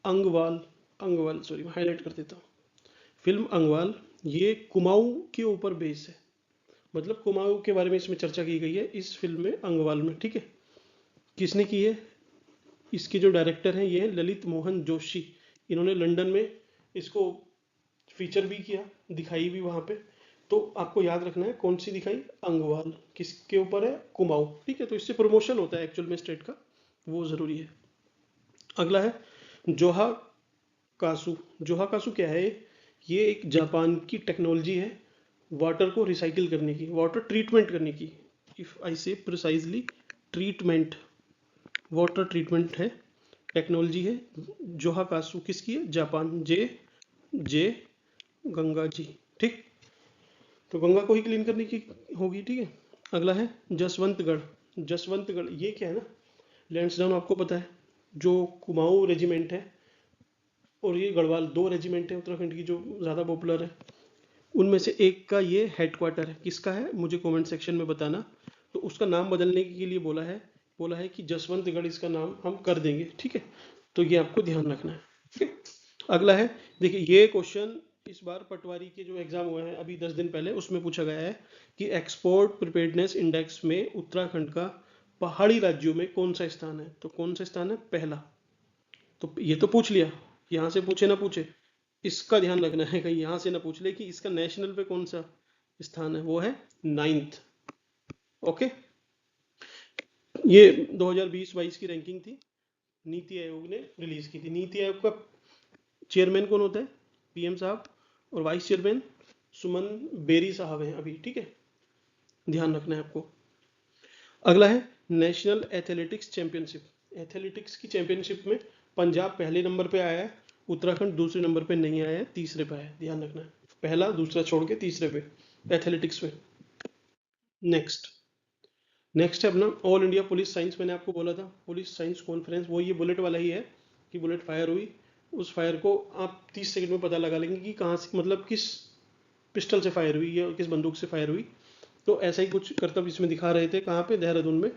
अंगवाल, अंगवाल सॉरी मैं हाईलाइट कर देता हूँ, फिल्म अंगवाल, ये कुमाऊं के ऊपर बेस है, मतलब कुमाऊं के बारे में इसमें चर्चा की गई है इस फिल्म में, अंगवाल में, ठीक है। किसने की है, इसके जो डायरेक्टर हैं ये हैं ललित मोहन जोशी, इन्होंने लंदन में इसको फीचर भी किया, दिखाई भी वहाँ पे, तो आपको याद रखना है कौन सी दिखाई, अंगवाल, किसके ऊपर है, कुमाऊं, ठीक है, तो इससे प्रमोशन होता है एक्चुअल में स्टेट का, वो ज़रूरी है। अगला है जोहा कासू। जोहा कासू क्या है, ये एक जापान की टेक्नोलॉजी है वाटर को रिसाइकिल करने की, वाटर ट्रीटमेंट करने की, इफ़ आई से प्रिसाइजली ट्रीटमेंट, वाटर ट्रीटमेंट है, टेक्नोलॉजी है। जोहा कासू किसकी है, जापान, जे जे गंगा जी, ठीक, तो गंगा को ही क्लीन करने की होगी, ठीक है। अगला है जसवंतगढ़। जसवंतगढ़ ये क्या है ना, लैंसडाउन आपको पता है, जो कुमाऊं रेजिमेंट है और ये गढ़वाल, दो रेजिमेंट है उत्तराखंड की जो ज़्यादा पॉपुलर है, उनमें से एक का ये हेडक्वार्टर है, किसका है मुझे कमेंट सेक्शन में बताना। तो उसका नाम बदलने के लिए बोला है कि जसवंतगढ़ इसका नाम हम कर देंगे, ठीक है, तो ये आपको ध्यान रखना है, ठीक है। अगला है, देखिए ये क्वेश्चन इस बार पटवारी के जो एग्जाम हुए हैं अभी 10 दिन पहले, उसमें पूछा गया है कि एक्सपोर्ट प्रिपेयर्डनेस इंडेक्स में उत्तराखंड का पहाड़ी राज्यों में कौन सा स्थान है, तो कौन सा स्थान है, पहला। तो ये तो पूछ लिया, यहाँ से पूछे ना पूछे, इसका ध्यान रखना है कहीं यहाँ से ना पूछ ले कि इसका नेशनल पे कौन सा स्थान है, वो है 9th। ओके, ये 2020-22 की रैंकिंग थी, नीति आयोग ने रिलीज की थी। नीति आयोग का चेयरमैन कौन होता है, पीएम साहब, और वाइस चेयरमैन सुमन बेरी साहब हैं अभी, ठीक है। ध्यान रखना है आपको। अगला है नेशनल एथलेटिक्स चैंपियनशिप। एथलेटिक्स की चैंपियनशिप में पंजाब पहले नंबर पे आया है, उत्तराखंड दूसरे नंबर पे नहीं आया है, तीसरे पे आया है, ध्यान रखना है। पहला दूसरा छोड़ के तीसरे पे एथलेटिक्स में। नेक्स्ट है अपना ऑल इंडिया पुलिस साइंस। मैंने आपको बोला था पुलिस साइंस कॉन्फ्रेंस, वो ये बुलेट वाला ही है कि बुलेट फायर हुई, उस फायर को आप 30 सेकंड में पता लगा लेंगे कि कहाँ से, मतलब किस पिस्टल से फायर हुई या किस बंदूक से फायर हुई। तो ऐसा ही कुछ करतब इसमें दिखा रहे थे, कहाँ पे, देहरादून में,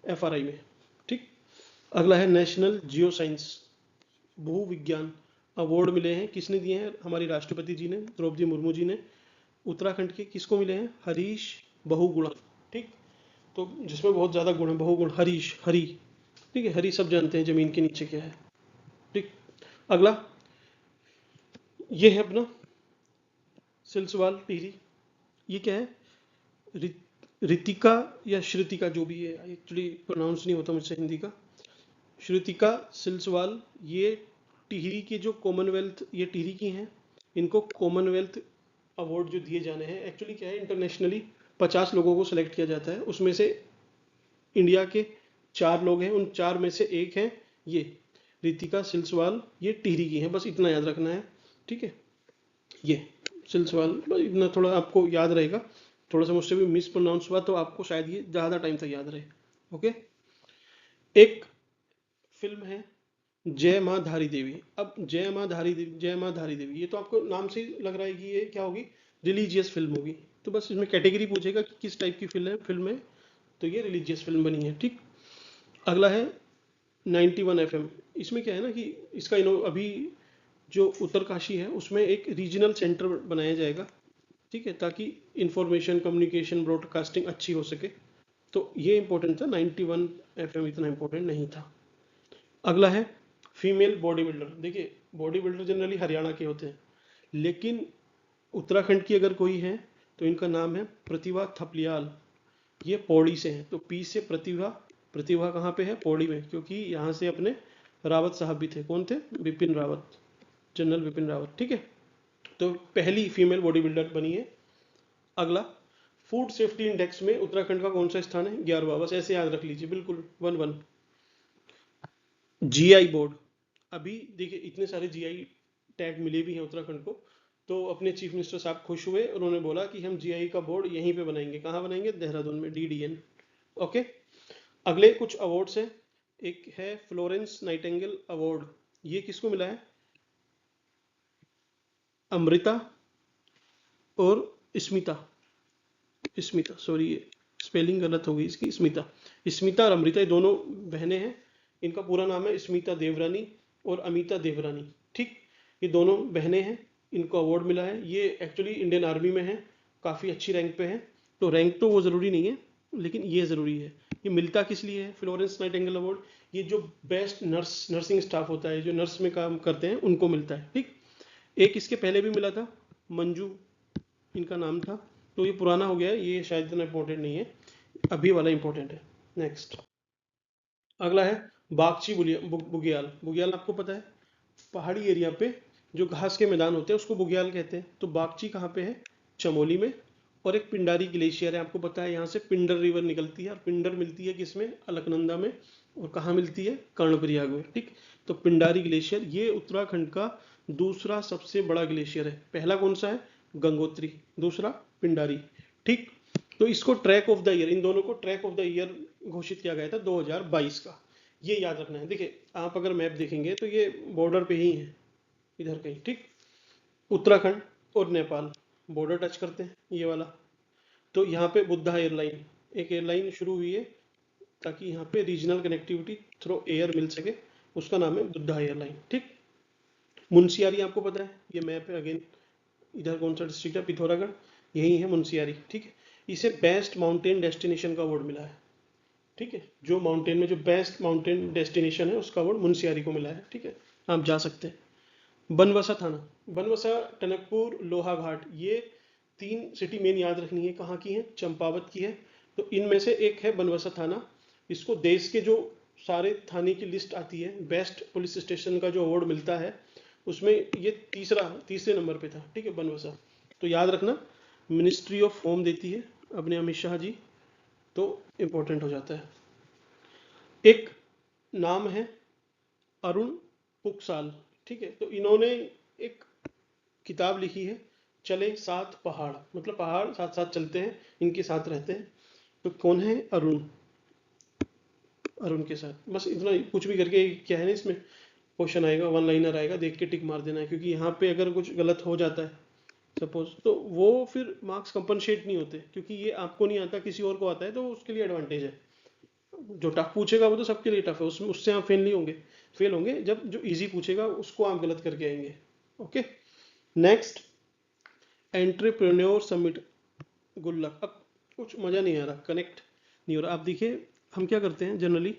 FRI में। ठीक। अगला है नेशनल जियो साइंस, भू विज्ञान अवार्ड मिले हैं, किसने दिए हैं, हमारी राष्ट्रपति जी ने, द्रौपदी मुर्मू जी ने। उत्तराखंड के किसको मिले हैं, हरीश बहुगुणा। ठीक, तो जिसमें बहुत ज़्यादा गुण है, बहुगुण, हरीश, हरी। ठीक है, हरी सब जानते हैं जमीन के नीचे क्या है। ठीक। अगला ये है अपना सिलसवाल टिहरी। ये क्या है, रितिका या श्रुतिका, जो भी है, एक्चुअली प्रोनाउंस नहीं होता मुझसे हिंदी का। श्रुतिका सिलसवाल, ये टिहरी के जो कॉमनवेल्थ, ये टिहरी की हैं, इनको कॉमनवेल्थ अवार्ड जो दिए जाने हैं, एक्चुअली क्या है, इंटरनेशनली 50 लोगों को सिलेक्ट किया जाता है, उसमें से इंडिया के 4 लोग हैं, उन 4 में से एक हैं ये रितिका सिलसवाल, ये टिहरी की हैं, बस इतना याद रखना है। ठीक है, ये सिलसवाल, बस इतना थोड़ा आपको याद रहेगा। थोड़ा सा मुझसे भी मिस प्रोनाउंस हुआ तो आपको शायद ये ज़्यादा टाइम तक याद रहे। ओके। एक फिल्म है जय माँ धारी देवी। अब जय माँ धारी देवी, जय माँ धारी देवी, ये तो आपको नाम से ही लग रहा है कि ये क्या होगी, रिलीजियस फिल्म होगी। तो बस इसमें कैटेगरी पूछेगा कि किस टाइप की फिल्म है, तो ये रिलीजियस फिल्म बनी है। ठीक। अगला है 91 FM। इसमें क्या है ना कि इसका अभी जो उत्तरकाशी है उसमें एक रीजनल सेंटर बनाया जाएगा। ठीक है, ताकि इंफॉर्मेशन कम्युनिकेशन ब्रॉडकास्टिंग अच्छी हो सके। तो ये इंपॉर्टेंट था, 91 FM इतना इंपॉर्टेंट नहीं था। अगला है फीमेल बॉडी बिल्डर। देखिए बॉडी बिल्डर जनरली हरियाणा के होते हैं, लेकिन उत्तराखंड की अगर कोई है तो इनका नाम है प्रतिभा थपलियाल। ये पौड़ी से हैं, तो पी से प्रतिभा, प्रतिभा कहाँ पे है, पौड़ी में, क्योंकि यहाँ से अपने रावत साहब भी थे। कौन थे, बिपिन रावत, जनरल बिपिन रावत। ठीक है, तो पहली फीमेल बॉडी बिल्डर बनी है। अगला फूड सेफ्टी इंडेक्स में उत्तराखंड का कौन सा स्थान है, 11वां। बस ऐसे याद रख लीजिए, बिल्कुल 1-1। GI बोर्ड, अभी देखिए इतने सारे GI टैग मिले भी हैं उत्तराखंड को, तो अपने चीफ मिनिस्टर साहब खुश हुए, उन्होंने बोला कि हम GI का बोर्ड यहीं पे बनाएंगे। कहाँ बनाएंगे, देहरादून में, DDN। ओके। अगले कुछ अवार्ड्स हैं। एक है फ्लोरेंस नाइटिंगेल अवार्ड, ये किसको मिला है, अमृता और स्मिता, स्मिता, सॉरी स्पेलिंग गलत हो गई इसकी, स्मिता और अमृता, ये दोनों बहनें हैं। इनका पूरा नाम है स्मिता देवरानी और अमिता देवरानी। ठीक, ये दोनों बहनें हैं, इनको अवार्ड मिला है। ये एक्चुअली इंडियन आर्मी में है, काफ़ी अच्छी रैंक पे है। तो रैंक तो वो ज़रूरी नहीं है, लेकिन ये ज़रूरी है। ये मिलता किस लिए है फ्लोरेंस नाइटिंगेल अवार्ड, ये जो बेस्ट नर्सिंग स्टाफ होता है, जो नर्स में काम करते हैं, उनको मिलता है। ठीक। एक इसके पहले भी मिला था, मंजू इनका नाम था, तो ये पुराना हो गया है, ये शायद इतना इंपॉर्टेंट नहीं है, अभी वाला इंपॉर्टेंट है। नेक्स्ट अगला है बागची बुग्याल। बुग्याल आपको पता है, पहाड़ी एरिया पे जो घास के मैदान होते हैं उसको बुग्याल कहते हैं। तो बागची कहाँ पे है, चमोली में। और एक पिंडारी ग्लेशियर है, आपको पता है यहाँ से पिंडर रिवर निकलती है, और पिंडर मिलती है किसमें, अलकनंदा में। और कहाँ मिलती है, कर्णप्रयाग में। ठीक, तो पिंडारी ग्लेशियर ये उत्तराखंड का दूसरा सबसे बड़ा ग्लेशियर है। पहला कौन सा है, गंगोत्री, दूसरा पिंडारी। ठीक, तो इसको ट्रैक ऑफ द ईयर, इन दोनों को ट्रैक ऑफ द ईयर घोषित किया गया था 2022 का, ये याद रखना है। देखिए आप अगर मैप देखेंगे तो ये बॉर्डर पे ही है, इधर कहीं। ठीक, उत्तराखंड और नेपाल बॉर्डर टच करते हैं, ये वाला। तो यहाँ पे बुद्धा एयरलाइन, एक एयरलाइन शुरू हुई है ताकि यहाँ पे रीजनल कनेक्टिविटी थ्रू एयर मिल सके, उसका नाम है बुद्धा एयरलाइन। ठीक, मुंशियारी आपको पता है, ये मैप है अगेन, इधर कौन सा डिस्ट्रिक्ट है, पिथौरागढ़, यही है मुंशियारी। ठीक है, इसे बेस्ट माउंटेन डेस्टिनेशन का अवार्ड मिला है। ठीक है, जो माउंटेन में जो बेस्ट माउंटेन डेस्टिनेशन है उसका अवार्ड मुंशियारी को मिला है। ठीक है, आप जा सकते हैं। बनवसा थाना, बनवसा, टनकपुर, लोहाघाट, ये 3 सिटी मेन याद रखनी है, कहाँ की है, चंपावत की है। तो इनमें से एक है बनवसा थाना। इसको देश के जो सारे थाने की लिस्ट आती है, बेस्ट पुलिस स्टेशन का जो अवार्ड मिलता है, उसमें ये तीसरे नंबर पे था। ठीक है, बनवसा। तो याद रखना, मिनिस्ट्री ऑफ होम देती है, अपने अमित शाह जी, तो इम्पोर्टेंट हो जाता है। एक नाम है अरुण पुकसाल, ठीक है, तो इन्होंने एक किताब लिखी है चले साथ पहाड़, मतलब पहाड़ साथ साथ चलते हैं, इनके साथ रहते हैं। तो कौन है? अरुण। अरुण के साथ बस इतना कुछ भी करके, क्या है ना, इसमें क्वेश्चन आएगा, वन लाइनर आएगा, देख के टिक मार देना है, क्योंकि यहाँ पे अगर कुछ गलत हो जाता है सपोज, तो वो फिर मार्क्स कंपनसेट नहीं होते, क्योंकि ये आपको नहीं आता, किसी और को आता है, तो उसके लिए एडवांटेज है। जो टफ पूछेगा वो तो सबके लिए टफ है, उसमें उससे आप फेल नहीं होंगे, फेल होंगे जब जो इजी पूछेगा उसको आप गलत करके आएंगे। Okay, next, entrepreneur summit, good luck. अब कुछ मजा नहीं आ रहा, कनेक्ट नहीं हो रहा। आप देखिए, हम क्या करते हैं जनरली,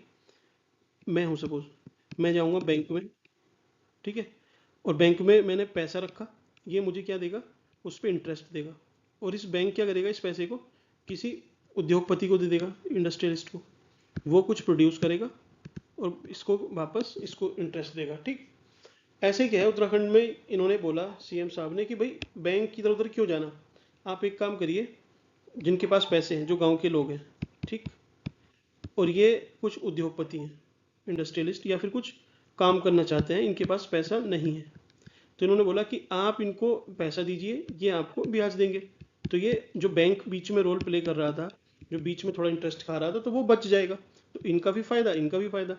मैं हूं सपोज, मैं जाऊंगा बैंक में, ठीक है, और बैंक में मैंने पैसा रखा, ये मुझे क्या देगा? उस पर इंटरेस्ट देगा, और इस बैंक क्या करेगा, इस पैसे को किसी उद्योगपति को दे देगा, इंडस्ट्रियलिस्ट को, वो कुछ प्रोड्यूस करेगा और इसको वापस इसको इंटरेस्ट देगा, ठीक। ऐसे ही क्या है, उत्तराखंड में इन्होंने बोला सीएम साहब ने कि भाई बैंक इधर उधर क्यों जाना, आप एक काम करिए, जिनके पास पैसे हैं, जो गांव के लोग हैं, ठीक, और ये कुछ उद्योगपति हैं, इंडस्ट्रियलिस्ट, या फिर कुछ काम करना चाहते हैं, इनके पास पैसा नहीं है, तो इन्होंने बोला कि आप इनको पैसा दीजिए, ये आपको ब्याज देंगे। तो ये जो बैंक बीच में रोल प्ले कर रहा था, जो बीच में थोड़ा इंटरेस्ट खा रहा था, तो वो बच जाएगा, तो इनका भी फायदा, इनका भी फायदा।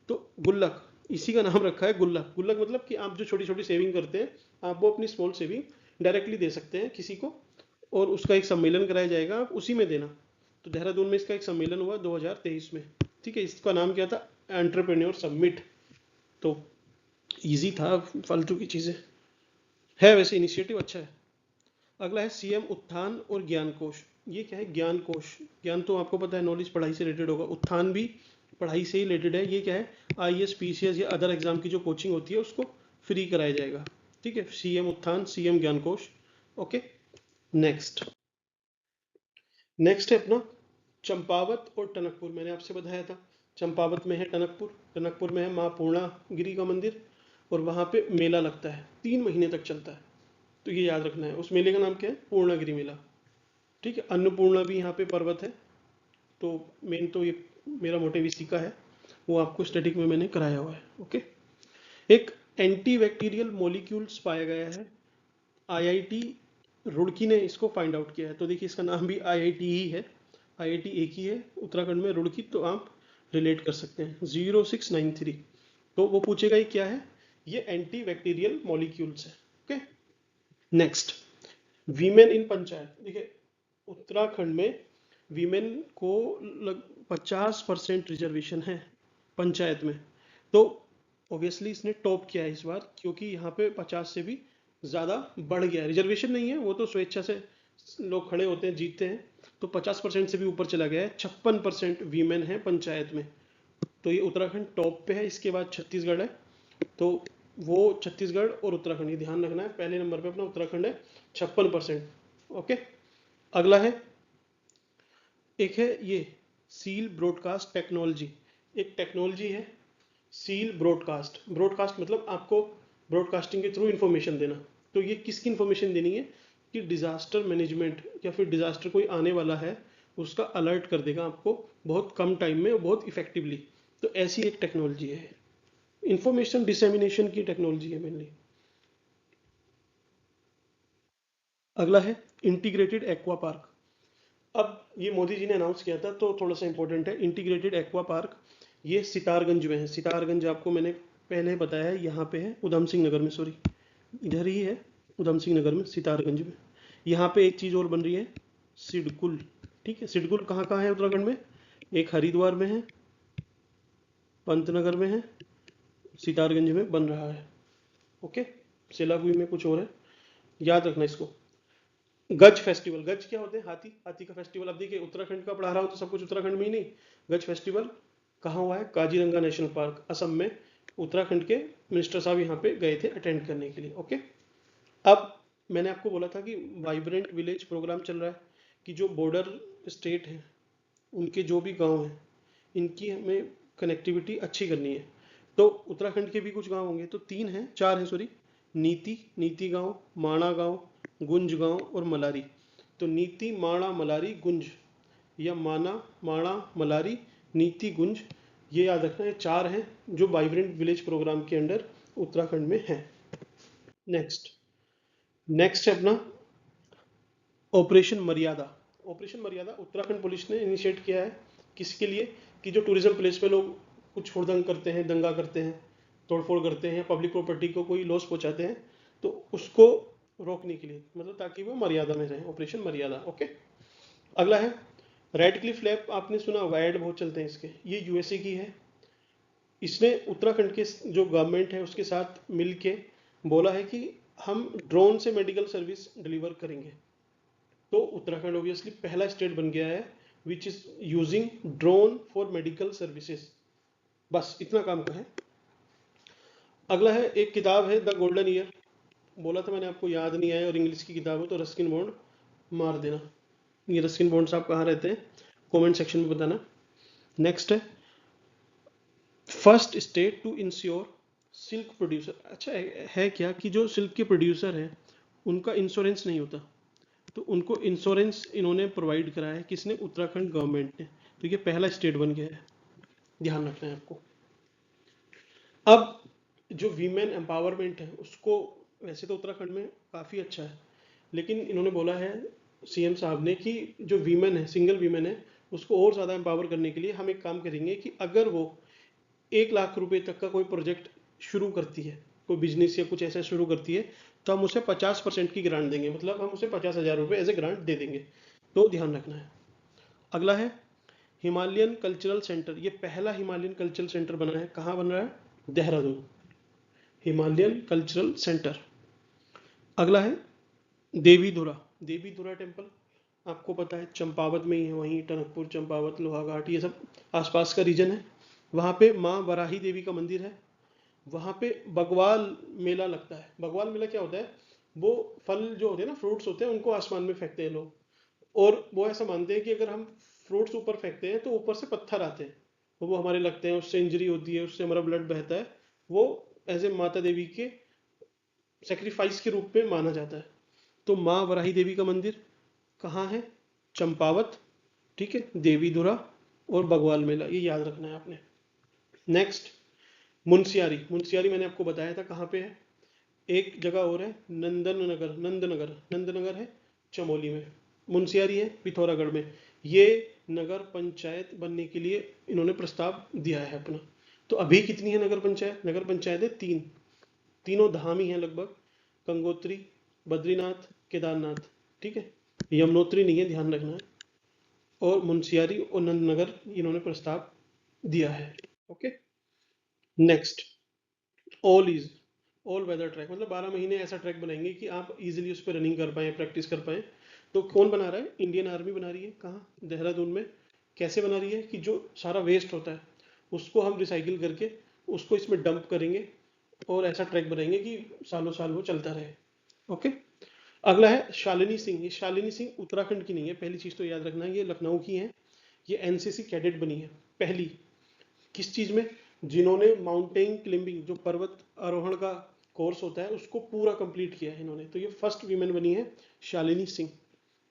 तो गुल्लक, इसी का नाम रखा है गुल्लक। गुल्लक मतलब कि आप जो छोटी छोटी सेविंग करते हैं, आप वो अपनी स्मॉल सेविंग डायरेक्टली दे सकते हैं किसी को, और उसका एक सम्मेलन कराया जाएगा, आप उसी में देना। तो देहरादून में इसका एक सम्मेलन हुआ 2023 में, ठीक है, इसका नाम क्या था? Entrepreneur summit. तो इजी था, फालतू की चीजें है, वैसे इनिशिएटिव अच्छा है। अगला है सीएम उत्थान और ज्ञान कोश। ये क्या है? ज्ञान कोश, ज्ञान तो आपको पता है, नॉलेज पढ़ाई से रिलेटेड होगा, उत्थान भी पढ़ाई से ही रिलेटेड है। ये क्या है? आईएएस पीसीएस या अदर एग्जाम की जो कोचिंग होती है उसको फ्री कराया जाएगा, ठीक है। सीएम उत्थान, सीएम ज्ञान कोश। ओके, नेक्स्ट, नेक्स्ट है अपना चंपावत और टनकपुर। मैंने आपसे बताया था, चंपावत में है टनकपुर, टनकपुर में है माँ पूर्णागिरी का मंदिर, और वहाँ पे मेला लगता है, 3 महीने तक चलता है। तो ये याद रखना है, उस मेले का नाम क्या है? पूर्णागिरी मेला, ठीक है। अन्नपूर्णा भी यहाँ पे पर्वत है, तो मेन तो ये मेरा मोटिव इसी का है, वो आपको स्टैटिक में मैंने कराया हुआ है। ओके, एक एंटी बैक्टीरियल मॉलिक्यूल्स पाया गया है, आईआईटी रुड़की ने इसको फाइंड आउट किया है। तो देखिए, इसका नाम भी आईआईटी ही है, आईआईटी एक ही है उत्तराखंड में, रुड़की, तो आप रिलेट कर सकते हैं। 0693, तो वो पूछेगा ये क्या है? ये एंटी बैक्टीरियल मॉलिक्यूल्स है। ओके, नेक्स्ट, वीमेन इन पंचायत। देखिए, उत्तराखंड में वीमेन को 50% रिजर्वेशन है पंचायत में, तो ऑब्वियसली इसने टॉप किया है इस बार, क्योंकि यहाँ पे 50 से भी ज़्यादा बढ़ गया है। रिजर्वेशन नहीं है, वो तो स्वेच्छा से लोग खड़े होते हैं, जीतते हैं, तो 50% से भी ऊपर चला गया है। 56% वीमेन है पंचायत में, तो ये उत्तराखंड टॉप पे है। इसके बाद छत्तीसगढ़ है, तो वो छत्तीसगढ़ और उत्तराखंड, ये ध्यान रखना है, पहले नंबर पे अपना उत्तराखंड है 56%। ओके, अगला है, एक है ये सील ब्रॉडकास्ट टेक्नोलॉजी, एक टेक्नोलॉजी है सील ब्रॉडकास्ट। ब्रॉडकास्ट मतलब आपको ब्रॉडकास्टिंग के थ्रू इन्फॉर्मेशन देना। तो ये किसकी इन्फॉर्मेशन देनी है? कि डिजास्टर मैनेजमेंट, या फिर डिजास्टर कोई आने वाला है, उसका अलर्ट कर देगा आपको बहुत कम टाइम में और बहुत इफेक्टिवली। तो ऐसी एक टेक्नोलॉजी है, इंफॉर्मेशन डिसेमिनेशन की टेक्नोलॉजी है मेनली। अगला है इंटीग्रेटेड एक्वा पार्क। अब ये मोदी जी ने अनाउंस किया था, तो थोड़ा सा इंपॉर्टेंट है। इंटीग्रेटेड एक्वा पार्क, ये सितारगंज में है। सितारगंज आपको मैंने पहले बताया है, यहाँ पे है उधम सिंह नगर में, सॉरी इधर ही है उधम सिंह नगर में, सितारगंज में। यहाँ पे एक चीज़ और बन रही है, सिडकुल, ठीक है। सिडकुल कहाँ कहाँ है उत्तराखंड में? एक हरिद्वार में है, पंतनगर में है, सितारगंज में बन रहा है। ओके, सिलागुई में कुछ और है, याद रखना इसको। गज फेस्टिवल, गज क्या होते हैं? हाथी, हाथी का फेस्टिवल। अब देखिए, उत्तराखंड का पढ़ा रहा हूँ तो सब कुछ उत्तराखंड में ही नहीं। गज फेस्टिवल कहाँ हुआ है? काजीरंगा नेशनल पार्क, असम में। उत्तराखंड के मिनिस्टर साहब यहाँ पे गए थे अटेंड करने के लिए। ओके, अब मैंने आपको बोला था कि वाइब्रेंट विलेज प्रोग्राम चल रहा है, कि जो बॉर्डर स्टेट हैं उनके जो भी गांव हैं, इनकी हमें कनेक्टिविटी अच्छी करनी है। तो उत्तराखंड के भी कुछ गांव होंगे, तो 4 हैं सॉरी, नीति, नीति गांव, माणा गांव, गुंज गांव और मलारी। तो नीति माणा मलारी गुंज या माना माणा मलारी नीति गुंज, ये याद रखना है। 4 हैं जो वाइब्रेंट विलेज प्रोग्राम के अंडर उत्तराखंड में हैं। नेक्स्ट है अपना ऑपरेशन मर्यादा। ऑपरेशन मर्यादा उत्तराखंड पुलिस ने इनिशिएट किया है, किसके लिए, कि जो टूरिज्म प्लेस पे लोग कुछ हुड़दंग करते हैं, दंगा करते हैं, तोड़फोड़ करते हैं, पब्लिक प्रॉपर्टी को कोई लॉस पहुंचाते हैं, तो उसको रोकने के लिए, मतलब ताकि वो मर्यादा में रहे, ऑपरेशन मर्यादा। ओके। अगला है रेड क्लिफ लैब, आपने सुना होगा, ऐड बहुत चलते हैं इसके, ये यूएसए की है। इसने उत्तराखंड के जो गवर्नमेंट है उसके साथ मिलके बोला है कि हम ड्रोन से मेडिकल सर्विस डिलीवर करेंगे। तो उत्तराखंड ऑब्वियसली पहला स्टेट बन गया है which is using drone for medical services. बस इतना काम का है। अगला है एक किताब है द गोल्डन ईयर, बोला था मैंने आपको, याद नहीं आया और इंग्लिश की किताब है तो रस्किन बॉन्ड मार देना। ये रस्किन बॉन्ड साहब कहाँ रहते हैं, कमेंट सेक्शन में बताना। नेक्स्ट है first state to ensure silk producer. अच्छा है क्या कि जो सिल्क के प्रोड्यूसर हैं उनका इंश्योरेंस नहीं होता, तो उनको इंश्योरेंस इन्होंने प्रोवाइड कराया है, किसने, उत्तराखंड गवर्नमेंट ने। तो ये पहला स्टेट बन गया है, ध्यान रखना है आपको। अब जो वीमेन एम्पावरमेंट है उसको, वैसे तो उत्तराखंड में काफ़ी अच्छा है, लेकिन इन्होंने बोला है सीएम साहब ने कि जो वीमेन है, सिंगल वीमेन है, उसको और ज़्यादा एम्पावर करने के लिए हम एक काम करेंगे कि अगर वो 1 लाख रुपए तक का कोई प्रोजेक्ट शुरू करती है, कोई बिजनेस या कुछ ऐसा शुरू करती है, तो हम उसे 50% की ग्रांट देंगे, मतलब हम उसे 50,000 रुपये एज ए ग्रांट दे देंगे। तो ध्यान रखना है। अगला है हिमालयन कल्चरल सेंटर, ये पहला हिमालयन कल्चरल सेंटर बना है, कहाँ बन रहा है, देहरादून, हिमालयन कल्चरल सेंटर। अगला है देवीधुरा। देवीधुरा टेम्पल आपको पता है चंपावत में ही है, वहीं टनकपुर, चंपावत, लोहाघाट, ये सब आसपास का रीजन है। वहाँ पे माँ वराही देवी का मंदिर है। वहाँ पे बगवाल मेला लगता है। बगवाल मेला क्या होता है, वो फल जो होते हैं ना, फ्रूट्स होते हैं, उनको आसमान में फेंकते हैं लोग, और वो ऐसा मानते हैं कि अगर हम फ्रूट्स ऊपर फेंकते हैं तो ऊपर से पत्थर आते हैं, वो हमारे लगते हैं, उससे इंजरी होती है, उससे हमारा ब्लड बहता है। वो एज ए माता देवी के सेक्रीफाइस के रूप में माना जाता है। तो माँ वराही देवी का मंदिर कहाँ है, चंपावत, ठीक है, देवीधुरा और बगवाल मेला, ये याद रखना है आपने। नेक्स्ट मुंशियारी। मुंशियारी मैंने आपको बताया था कहाँ पे है। एक जगह और है नंदननगर, नंदनगर है चमोली में। मुंशियारी है पिथौरागढ़ में। ये नगर पंचायत बनने के लिए इन्होंने प्रस्ताव दिया है अपना। तो अभी कितनी है नगर पंचायत, नगर पंचायत है 3, तीनों धाम ही है लगभग, गंगोत्री, बद्रीनाथ, केदारनाथ, ठीक है, यमुनोत्री नहीं है, ध्यान रखना है। और मुंशियारी और नंदनगर इन्होंने प्रस्ताव दिया है। Okay. Next all weather track, मतलब 12 महीने ऐसा ट्रैक बनाएंगे कि आप इजीली उस पर रनिंग कर पाएँ, प्रैक्टिस कर पाएँ। तो कौन बना रहा है, इंडियन आर्मी बना रही है। कहाँ, देहरादून में। कैसे बना रही है कि जो सारा वेस्ट होता है उसको हम रिसाइकिल करके उसको इसमें डंप करेंगे और ऐसा ट्रैक बनाएंगे कि सालों साल वो चलता रहे। ओके। अगला है शालिनी सिंह। ये शालिनी सिंह उत्तराखंड की नहीं है, पहली चीज़ तो याद रखना है, ये लखनऊ की है। ये एनसीसी कैडेट बनी है पहली, किस चीज़ में, जिन्होंने माउंटेन क्लिम्बिंग, जो पर्वत आरोहण का कोर्स होता है, उसको पूरा कंप्लीट किया है इन्होंने। तो ये फर्स्ट वीमेन बनी है शालिनी सिंह,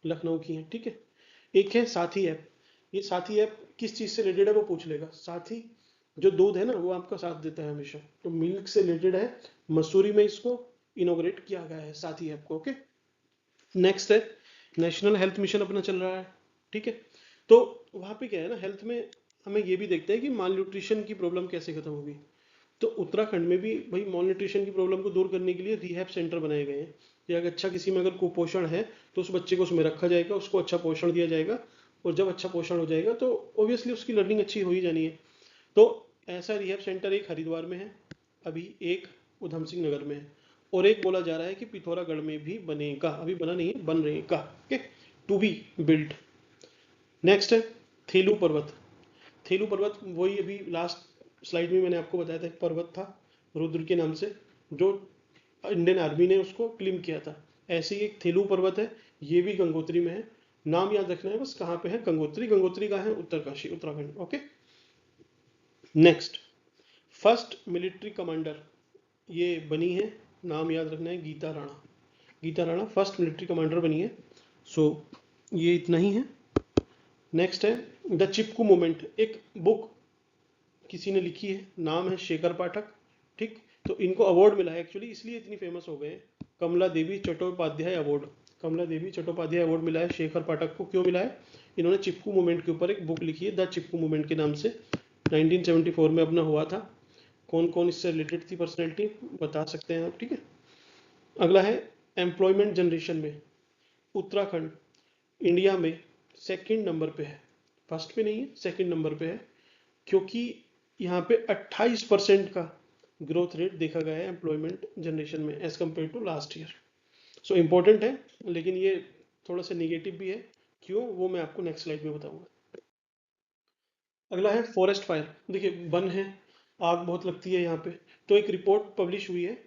लखनऊ की है, ठीक है। एक है साथी ऐप। ये साथी ऐप किस चीज़ से रिलेटेड है वो पूछ लेगा। साथी जो दूध है ना, वो आपका साथ देता है हमेशा, तो मिल्क से रिलेटेड है। मसूरी में इसको इनोग्रेट किया गया है साथी ऐप को। ओके। नेक्स्ट है नेशनल हेल्थ मिशन अपना चल रहा है, ठीक है। तो वहाँ पे क्या है ना, हेल्थ में हमें ये भी देखते हैं कि माल न्यूट्रिशन की प्रॉब्लम कैसे खत्म होगी। तो उत्तराखंड में भी भाई माल न्यूट्रिशन की प्रॉब्लम को दूर करने के लिए रिहैब सेंटर बनाए गए हैं कि अगर अच्छा किसी में अगर कुपोषण है तो उस बच्चे को उसमें रखा जाएगा, उसको अच्छा पोषण दिया जाएगा, और जब अच्छा पोषण हो जाएगा तो ऑब्वियसली उसकी लर्निंग अच्छी हो ही जानी है। तो ऐसा रिहैब सेंटर एक हरिद्वार में है, अभी एक उधम सिंह नगर में है, और एक बोला जा रहा है कि पिथौरागढ़ में भी बनेगा, अभी बना नहीं है, बन रहेगा, okay, to be build. Next है थेलू पर्वत। थेलू पर्वत वही अभी लास्ट स्लाइड में मैंने आपको बताया था, एक पर्वत था रुद्र के नाम से, जो इंडियन आर्मी ने उसको क्लिम किया था। ऐसे ही एक थेलू पर्वत है, ये भी गंगोत्री में है। नाम याद रखना है बस, कहाँ पे है, गंगोत्री। गंगोत्री कहाँ है, Uttarkashi, Uttarakhand. Okay. Next first military commander, ये बनी है, नाम याद रखना है, Geeta Rana. Geeta Rana first military commander बनी है। सो ये इतना ही है। नेक्स्ट है द चिपकू मूवमेंट, एक बुक किसी ने लिखी है, नाम है शेखर पाठक, ठीक। तो इनको अवार्ड मिला है एक्चुअली, इसलिए इतनी फेमस हो गए हैं, कमला देवी चट्टोपाध्याय अवार्ड। कमला देवी चट्टोपाध्याय अवार्ड मिला है शेखर पाठक को, क्यों मिला है? इन्होंने चिपकू मूवमेंट के ऊपर एक बुक लिखी है द चिपकू मूवमेंट के नाम से, 1974 में अपना हुआ था। कौन कौन इससे रिलेटेड थी पर्सनैलिटी बता सकते हैं आप, ठीक है। अगला है एम्प्लॉयमेंट जनरेशन में उत्तराखंड इंडिया में सेकंड नंबर पे है, फर्स्ट पे नहीं है, सेकंड नंबर पे है, क्योंकि यहाँ पे 28% का ग्रोथ रेट देखा गया है एम्प्लॉयमेंट जनरेशन में as compare to last year. So important है, लेकिन ये थोड़ा सा निगेटिव भी है, क्यों वो मैं आपको नेक्स्ट स्लाइड में बताऊंगा। अगला है फॉरेस्ट फायर। देखिए वन है, आग बहुत लगती है यहाँ पे, तो एक रिपोर्ट पब्लिश हुई है,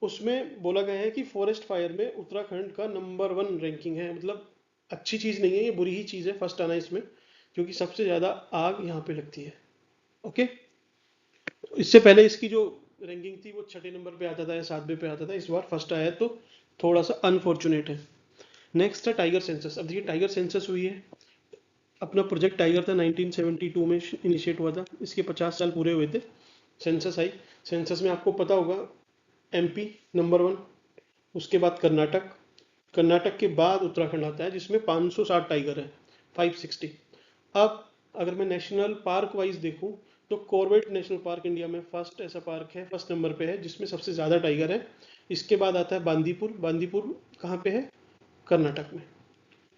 उसमें बोला गया है कि फॉरेस्ट फायर में उत्तराखंड का नंबर 1 रैंकिंग है। मतलब अच्छी चीज़ नहीं है, ये बुरी ही चीज़ है फर्स्ट आना इसमें, क्योंकि सबसे ज़्यादा आग यहाँ पे लगती है। ओके, इससे पहले इसकी जो रैंकिंग थी वो छठे नंबर पे आता था या 7वें पे आता था, इस बार फर्स्ट आया है, तो थोड़ा सा अनफॉर्चुनेट है। नेक्स्ट है टाइगर सेंसस। अब देखिए टाइगर सेंसस हुई है, अपना प्रोजेक्ट टाइगर था 1972 में इनिशिएट हुआ था, इसके 50 साल पूरे हुए थे, सेंसस आई। सेंसस में आपको पता होगा एमपी नंबर 1, उसके बाद कर्नाटक, कर्नाटक के बाद उत्तराखंड आता है जिसमें 560 टाइगर है, 560। अब अगर मैं नेशनल पार्क वाइज देखूं तो कॉर्बेट नेशनल पार्क इंडिया में फर्स्ट ऐसा पार्क है, फर्स्ट नंबर पे है जिसमें सबसे ज़्यादा टाइगर है। इसके बाद आता है बांदीपुर, बांदीपुर कहाँ पे है? कर्नाटक में।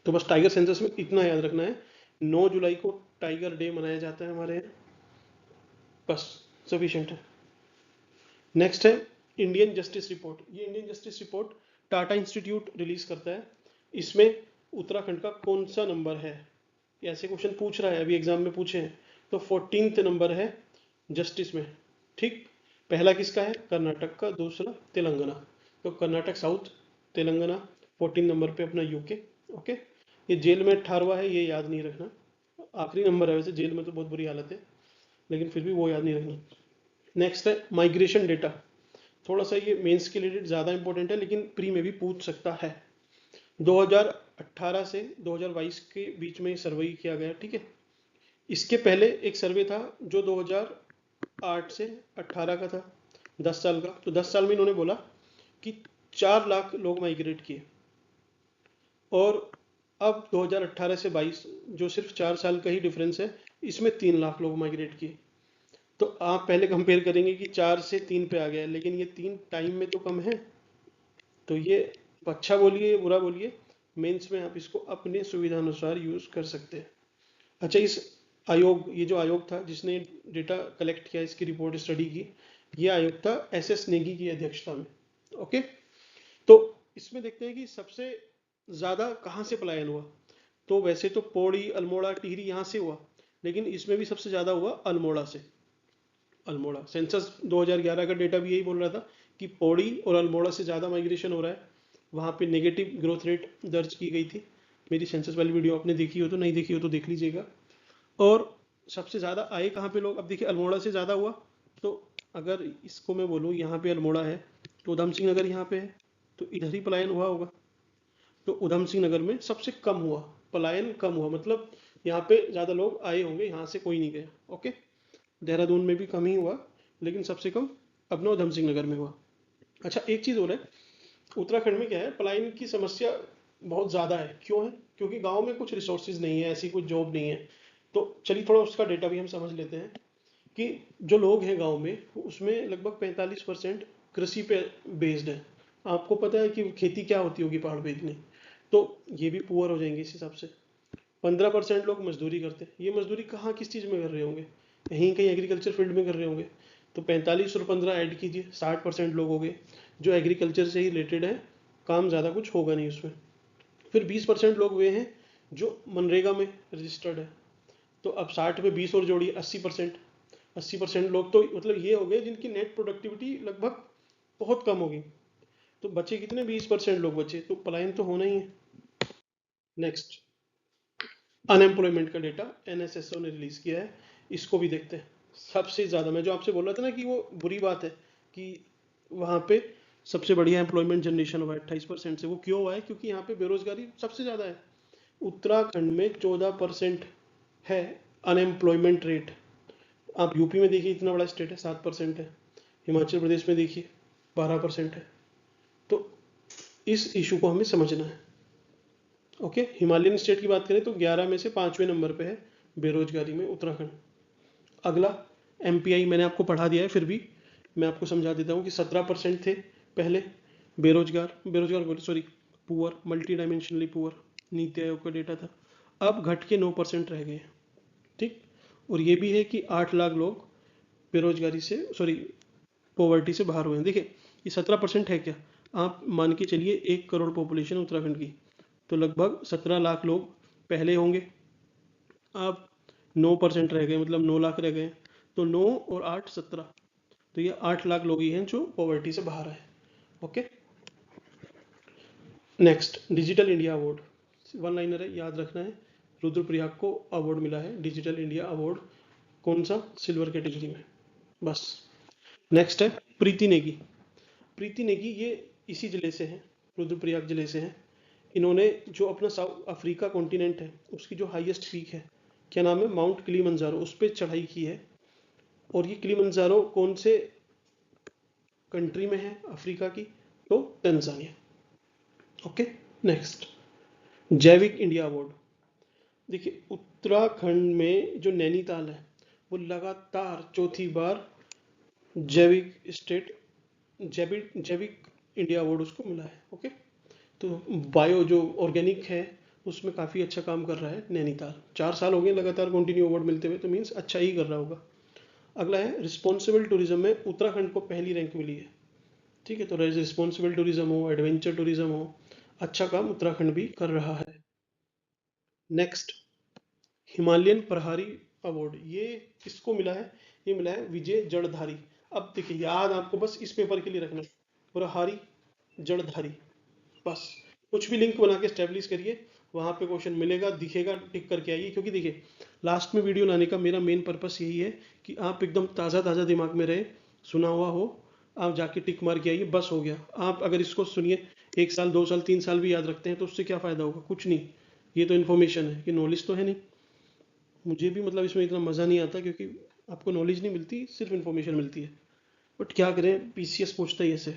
तो बस टाइगर सेंसस में इतना याद रखना है, 9 जुलाई को टाइगर डे मनाया जाता है हमारे यहाँ, बस सफिशिएंट है। नेक्स्ट है इंडियन जस्टिस रिपोर्ट। ये Indian justice report Tata institute release करता है, इसमें उत्तराखंड का कौन सा नंबर है, ऐसे क्वेश्चन पूछ रहा है, अभी एग्जाम में पूछे हैं। तो 14th नंबर है जस्टिस में, ठीक। पहला किसका है? कर्नाटक का, दूसरा तेलंगाना। तो कर्नाटक साउथ, तेलंगाना 14 नंबर पे अपना यूके। ओके, ये जेल में 18वां है, ये याद नहीं रखना, आखिरी नंबर है वैसे, जेल में तो बहुत बुरी हालत है, लेकिन फिर भी वो याद नहीं रखना। नेक्स्ट है माइग्रेशन डेटा, थोड़ा सा ये मेंस के रिलेटेड ज़्यादा इंपॉर्टेंट है, लेकिन प्री में भी पूछ सकता है। 2018 से 2022 के बीच में सर्वे किया गया, ठीक है। इसके पहले एक सर्वे था जो 2008 से 18 का था, 10 साल का। तो 10 साल में इन्होंने बोला कि 4 लाख लोग माइग्रेट किए, और अब 2018 से 22 जो सिर्फ 4 साल का ही डिफरेंस है, इसमें 3 लाख लोग माइग्रेट किए। तो आप पहले कंपेयर करेंगे कि 4 से 3 पे आ गया, लेकिन ये 3 टाइम में तो कम है। तो ये अच्छा बोलिए बुरा बोलिए, मेंस में आप इसको अपने सुविधा अनुसार यूज कर सकते हैं। अच्छा, इस आयोग, ये जो आयोग था जिसने डेटा कलेक्ट किया, इसकी रिपोर्ट स्टडी की, ये आयोग था SS नेगी की अध्यक्षता में। ओके, तो इसमें देखते हैं कि सबसे ज्यादा कहाँ से पलायन हुआ। तो वैसे तो पौड़ी, अल्मोड़ा, टिहरी यहाँ से हुआ, लेकिन इसमें भी सबसे ज्यादा हुआ अल्मोड़ा से। अल्मोड़ा सेंसस 2011 का डेटा भी यही बोल रहा था कि पौड़ी और अल्मोड़ा से ज़्यादा माइग्रेशन हो रहा है, वहाँ पे नेगेटिव ग्रोथ रेट दर्ज की गई थी। मेरी सेंसस वाली वीडियो आपने देखी हो तो, नहीं देखी हो तो देख लीजिएगा। और सबसे ज़्यादा आए कहाँ पे लोग, अब देखिए अल्मोड़ा से ज़्यादा हुआ, तो अगर इसको मैं बोलूँ यहाँ पे अल्मोड़ा है, तो उधम सिंह नगर यहाँ पे है, तो इधर ही पलायन हुआ होगा। तो उधम सिंह नगर में सबसे कम हुआ, पलायन कम हुआ, मतलब यहाँ पे ज़्यादा लोग आए होंगे, यहाँ से कोई नहीं गया। ओके, देहरादून में भी कम ही हुआ, लेकिन सबसे कम अपना उधम सिंह नगर में हुआ। अच्छा, एक चीज़ और है, उत्तराखंड में क्या है, पलायन की समस्या बहुत ज़्यादा है। क्यों है? क्योंकि गांव में कुछ रिसोर्सेज नहीं है, ऐसी कुछ जॉब नहीं है। तो चलिए थोड़ा उसका डेटा भी हम समझ लेते हैं कि जो लोग हैं गांव में, उसमें लगभग 45% कृषि पे बेस्ड है। आपको पता है कि खेती क्या होती होगी पहाड़ पे इतनी, तो ये भी पुअर हो जाएंगे इस हिसाब से। 15% लोग मजदूरी करते हैं, ये मजदूरी कहाँ किस चीज़ में कर रहे होंगे? यहीं कहीं एग्रीकल्चर फील्ड में कर रहे होंगे। तो 45 और 15 ऐड कीजिए, 60% लोग हो गए जो एग्रीकल्चर से ही रिलेटेड है, काम ज़्यादा कुछ होगा नहीं उसमें। फिर 20% लोग वे हैं जो मनरेगा में रजिस्टर्ड है। तो अब 60 में 20 और जोड़िए, 80%। 80% लोग तो मतलब ये हो गए जिनकी नेट प्रोडक्टिविटी लगभग बहुत कम होगी। तो बचे कितने? 20% लोग बचे, तो पलायन तो होना ही है। नेक्स्ट, अनएम्प्लॉयमेंट का डेटा NSSO ने रिलीज किया है, इसको भी देखते हैं। सबसे ज़्यादा, मैं जो आपसे बोल रहा था ना कि वो बुरी बात है कि वहाँ पे सबसे बढ़िया एम्प्लॉयमेंट जनरेशन हुआ है 28% से, वो क्यों हुआ है? क्योंकि यहाँ पे बेरोजगारी सबसे ज़्यादा है। उत्तराखंड में 14% है अनएम्प्लॉयमेंट रेट। आप यूपी में देखिए, इतना बड़ा स्टेट है, 7% है। हिमाचल प्रदेश में देखिए 12% है। तो इस इशू को हमें समझना है। ओके, हिमालयन स्टेट की बात करें तो 11 में से 5वें नंबर पे है बेरोजगारी में उत्तराखंड। अगला एमपीआई मैंने आपको पढ़ा दिया है, फिर भी मैं आपको समझा देता हूँ कि 17% थे पहले बेरोजगार sorry poor, multi dimensionally poor, NITI Aayog का डेटा था। अब घट के 9% रह गए। ठीक, और ये भी है कि 8 लाख लोग बेरोजगारी से पॉवर्टी से बाहर हुए हैं। देखिए ये 17% है क्या, आप मान के चलिए 1 करोड़ पॉपुलेशन उत्तराखंड की, तो लगभग 17 लाख लोग पहले होंगे। अब 9% रह गए, मतलब 9 लाख रह गए। तो 9 और 8 17, तो ये 8 लाख लोग ही हैं जो पॉवर्टी से बाहर आए। Okay, next digital India award, one liner है, याद रखना है। रुद्रप्रयाग को अवार्ड मिला है डिजिटल इंडिया अवार्ड, कौन सा, सिल्वर कैटेगरी में, बस। नेक्स्ट है प्रीति नेगी। प्रीति नेगी ये इसी जिले से हैं, रुद्रप्रयाग जिले से हैं। इन्होंने जो अपना साउथ अफ्रीका कॉन्टिनेंट है उसकी जो हाईएस्ट पीक है, क्या नाम है, माउंट किलीमंजारो, उस पर चढ़ाई की है। और ये किलीमंजारो कौन से कंट्री में है अफ्रीका की, तो तंजानिया। ओके, नेक्स्ट जैविक इंडिया अवार्ड। देखिए उत्तराखंड में जो नैनीताल है वो लगातार चौथी बार जैविक स्टेट जैविक इंडिया अवार्ड उसको मिला है। ओके, तो बायो जो ऑर्गेनिक है उसमें काफ़ी अच्छा काम कर रहा है नैनीताल। 4 साल हो गए लगातार कंटिन्यू अवार्ड मिलते हुए, तो मीन्स अच्छा ही कर रहा होगा। अगला है रिस्पॉन्सिबल टूरिज्म में उत्तराखंड को पहली रैंक मिली है। ठीक है, तो रिस्पॉन्सिबल टूरिज्म हो, एडवेंचर टूरिज्म हो, अच्छा काम उत्तराखंड भी कर रहा है। नेक्स्ट हिमालयन प्रहारी अवार्ड, ये किसको मिला है, ये मिला है विजय जड़धारी। अब देखिए याद आपको बस इस पेपर के लिए रखना है, प्रहारी जड़धारी, बस। कुछ भी लिंक बना के स्टैब्लिश करिए, वहां पे क्वेश्चन मिलेगा, दिखेगा, टिक करके आइए। क्योंकि देखिए लास्ट में वीडियो लाने का मेरा मेन पर्पस यही है कि आप एकदम ताज़ा ताज़ा दिमाग में रहे, सुना हुआ हो, आप जाके टिक मार के आइए, बस हो गया। आप अगर इसको सुनिए 1 साल 2 साल 3 साल भी याद रखते हैं तो उससे क्या फ़ायदा होगा, कुछ नहीं। ये तो इन्फॉर्मेशन है कि नॉलेज तो है नहीं। मुझे भी मतलब इसमें इतना मज़ा नहीं आता क्योंकि आपको नॉलेज नहीं मिलती, सिर्फ इन्फॉर्मेशन मिलती है। बट क्या करें, पीसीएस पूछता है ऐसे।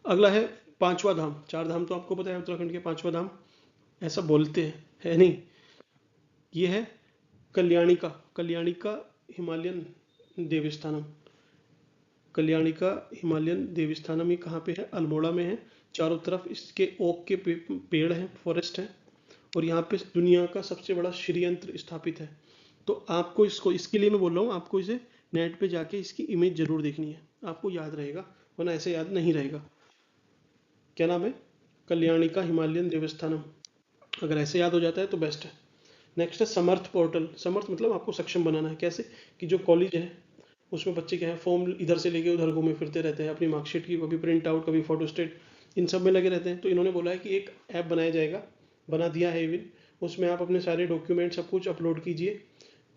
अगला है पांचवा धाम। 4 धाम तो आपको पता है उत्तराखंड के, पांचवा धाम ऐसा बोलते हैं, है नहीं। ये है कल्याणिका हिमालयन देवस्थानम। कल्याणिका हिमालयन देवस्थानम ये कहाँ पे है, अल्मोड़ा में है। चारों तरफ इसके ओक के पेड़ हैं, फॉरेस्ट है। और यहाँ पे दुनिया का सबसे बड़ा श्रीयंत्र स्थापित है। तो आपको इसको, इसके लिए मैं बोल रहा हूँ, आपको इसे नेट पे जाके इसकी इमेज जरूर देखनी है, आपको याद रहेगा, वरना ऐसे याद नहीं रहेगा। क्या नाम है, कल्याणिका हिमालयन देवस्थानम। अगर ऐसे याद हो जाता है तो बेस्ट है। नेक्स्ट है समर्थ पोर्टल। समर्थ मतलब आपको सक्षम बनाना है। कैसे, कि जो कॉलेज है उसमें बच्चे क्या है, फॉर्म इधर से लेके उधर घूमे फिरते रहते हैं, अपनी मार्कशीट की कभी प्रिंट आउट, कभी फोटोस्टेट, इन सब में लगे रहते हैं। तो इन्होंने बोला है कि एक ऐप बनाया जाएगा, बना दिया है इवन, उसमें आप अपने सारे डॉक्यूमेंट सब कुछ अपलोड कीजिए।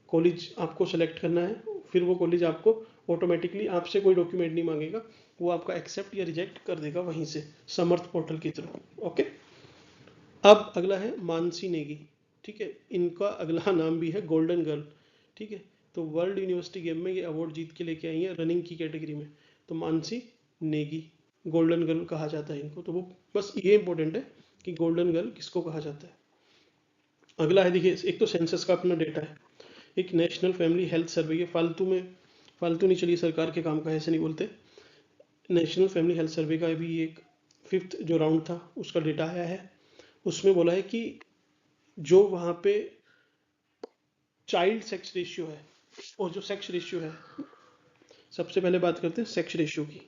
कॉलेज आपको सेलेक्ट करना है, फिर वो कॉलेज आपको ऑटोमेटिकली आपसे कोई डॉक्यूमेंट नहीं मांगेगा, वो आपका एक्सेप्ट या रिजेक्ट कर देगा वहीं से, समर्थ पोर्टल के थ्रू। ओके, अब अगला है मानसी नेगी। ठीक है, इनका अगला नाम भी है गोल्डन गर्ल। ठीक है, तो वर्ल्ड यूनिवर्सिटी गेम में ये अवार्ड जीत के लेके आई है रनिंग की कैटेगरी में। तो मानसी नेगी, गोल्डन गर्ल कहा जाता है इनको। तो वो बस ये इंपॉर्टेंट है कि गोल्डन गर्ल किसको कहा जाता है। अगला है, देखिए एक तो सेंसस का अपना डेटा है, एक नेशनल फैमिली हेल्थ सर्वे। ये फालतू नहीं, चलिए सरकार के काम का ऐसे नहीं बोलते। नेशनल फैमिली हेल्थ सर्वे का भी एक 5th जो राउंड था उसका डेटा आया है। उसमें बोला है कि जो वहाँ पे चाइल्ड सेक्स रेशियो है और जो सेक्स रेशियो है, सबसे पहले बात करते हैं सेक्स रेशियो की।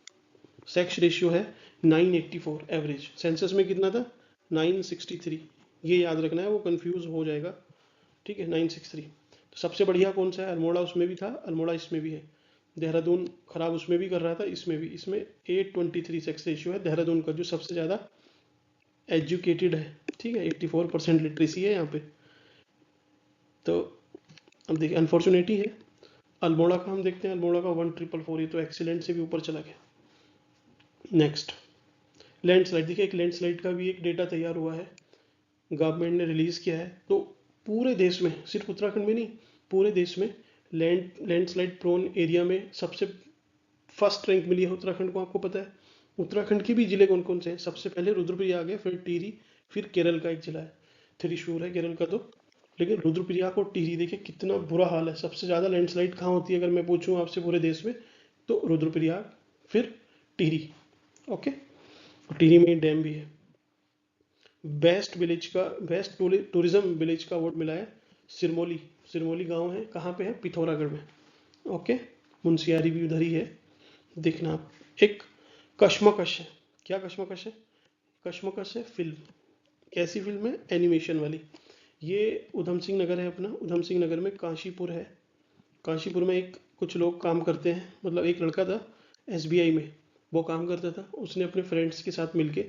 सेक्स रेशियो है 984 एवरेज। सेंसस में कितना था, 963। ये याद रखना है, वो कंफ्यूज हो जाएगा। ठीक है, 963। तो सबसे बढ़िया कौन सा है, अल्मोड़ा उसमें भी था, अल्मोड़ा इसमें भी है। देहरादून खराब उसमें भी कर रहा था, इसमें भी। इसमें 823 सेक्स रेशियो है देहरादून का, जो सबसे ज़्यादा एजुकेटेड है। ठीक है, 84% लिटरेसी है यहाँ पे। तो अब देखिए अनफॉर्चुनेटली है, अल्मोड़ा का हम देखते हैं, अल्मोड़ा का 1444, ये तो एक्सीलेंट से भी ऊपर चला गया। Next landslide. देखिए एक लैंडस्लाइड का भी एक डेटा तैयार हुआ है। गवर्नमेंट ने रिलीज़ किया है। तो पूरे देश में, सिर्फ उत्तराखंड में नहीं, पूरे देश में लैंडस्लाइड प्रोन एरिया में सबसे फर्स्ट रैंक मिली है उत्तराखंड को। आपको पता है उत्तराखंड के भी जिले कौन कौन से हैं? सबसे पहले रुद्रप्रयाग है, फिर टिहरी, फिर केरल का एक जिला है, त्रिशूर है केरल का। तो लेकिन रुद्रप्रयाग और टिहरी देखिए कितना बुरा हाल है। सबसे ज़्यादा लैंडस्लाइड कहाँ होती है अगर मैं पूछूं आपसे पूरे देश में, तो रुद्रप्रयाग, फिर टिहरी। ओके, टिहरी में डैम भी है। बेस्ट विलेज का, बेस्ट टूरिज्म विलेज का अवार्ड मिला है सिरमौली। सिरमौली गांव है, कहाँ पे है? पिथौरागढ़ में। ओके, मुंशियारी भी उधर ही है, देखना आप। एक कश्मकश है। क्या कश्मकश है? कश्मकश है फिल्म। कैसी फिल्म है? एनिमेशन वाली। ये उधम सिंह नगर है अपना, उधम सिंह नगर में काशीपुर है। काशीपुर में एक कुछ लोग काम करते हैं, मतलब एक लड़का था एसबीआई में, वो काम करता था, उसने अपने फ्रेंड्स के साथ मिलके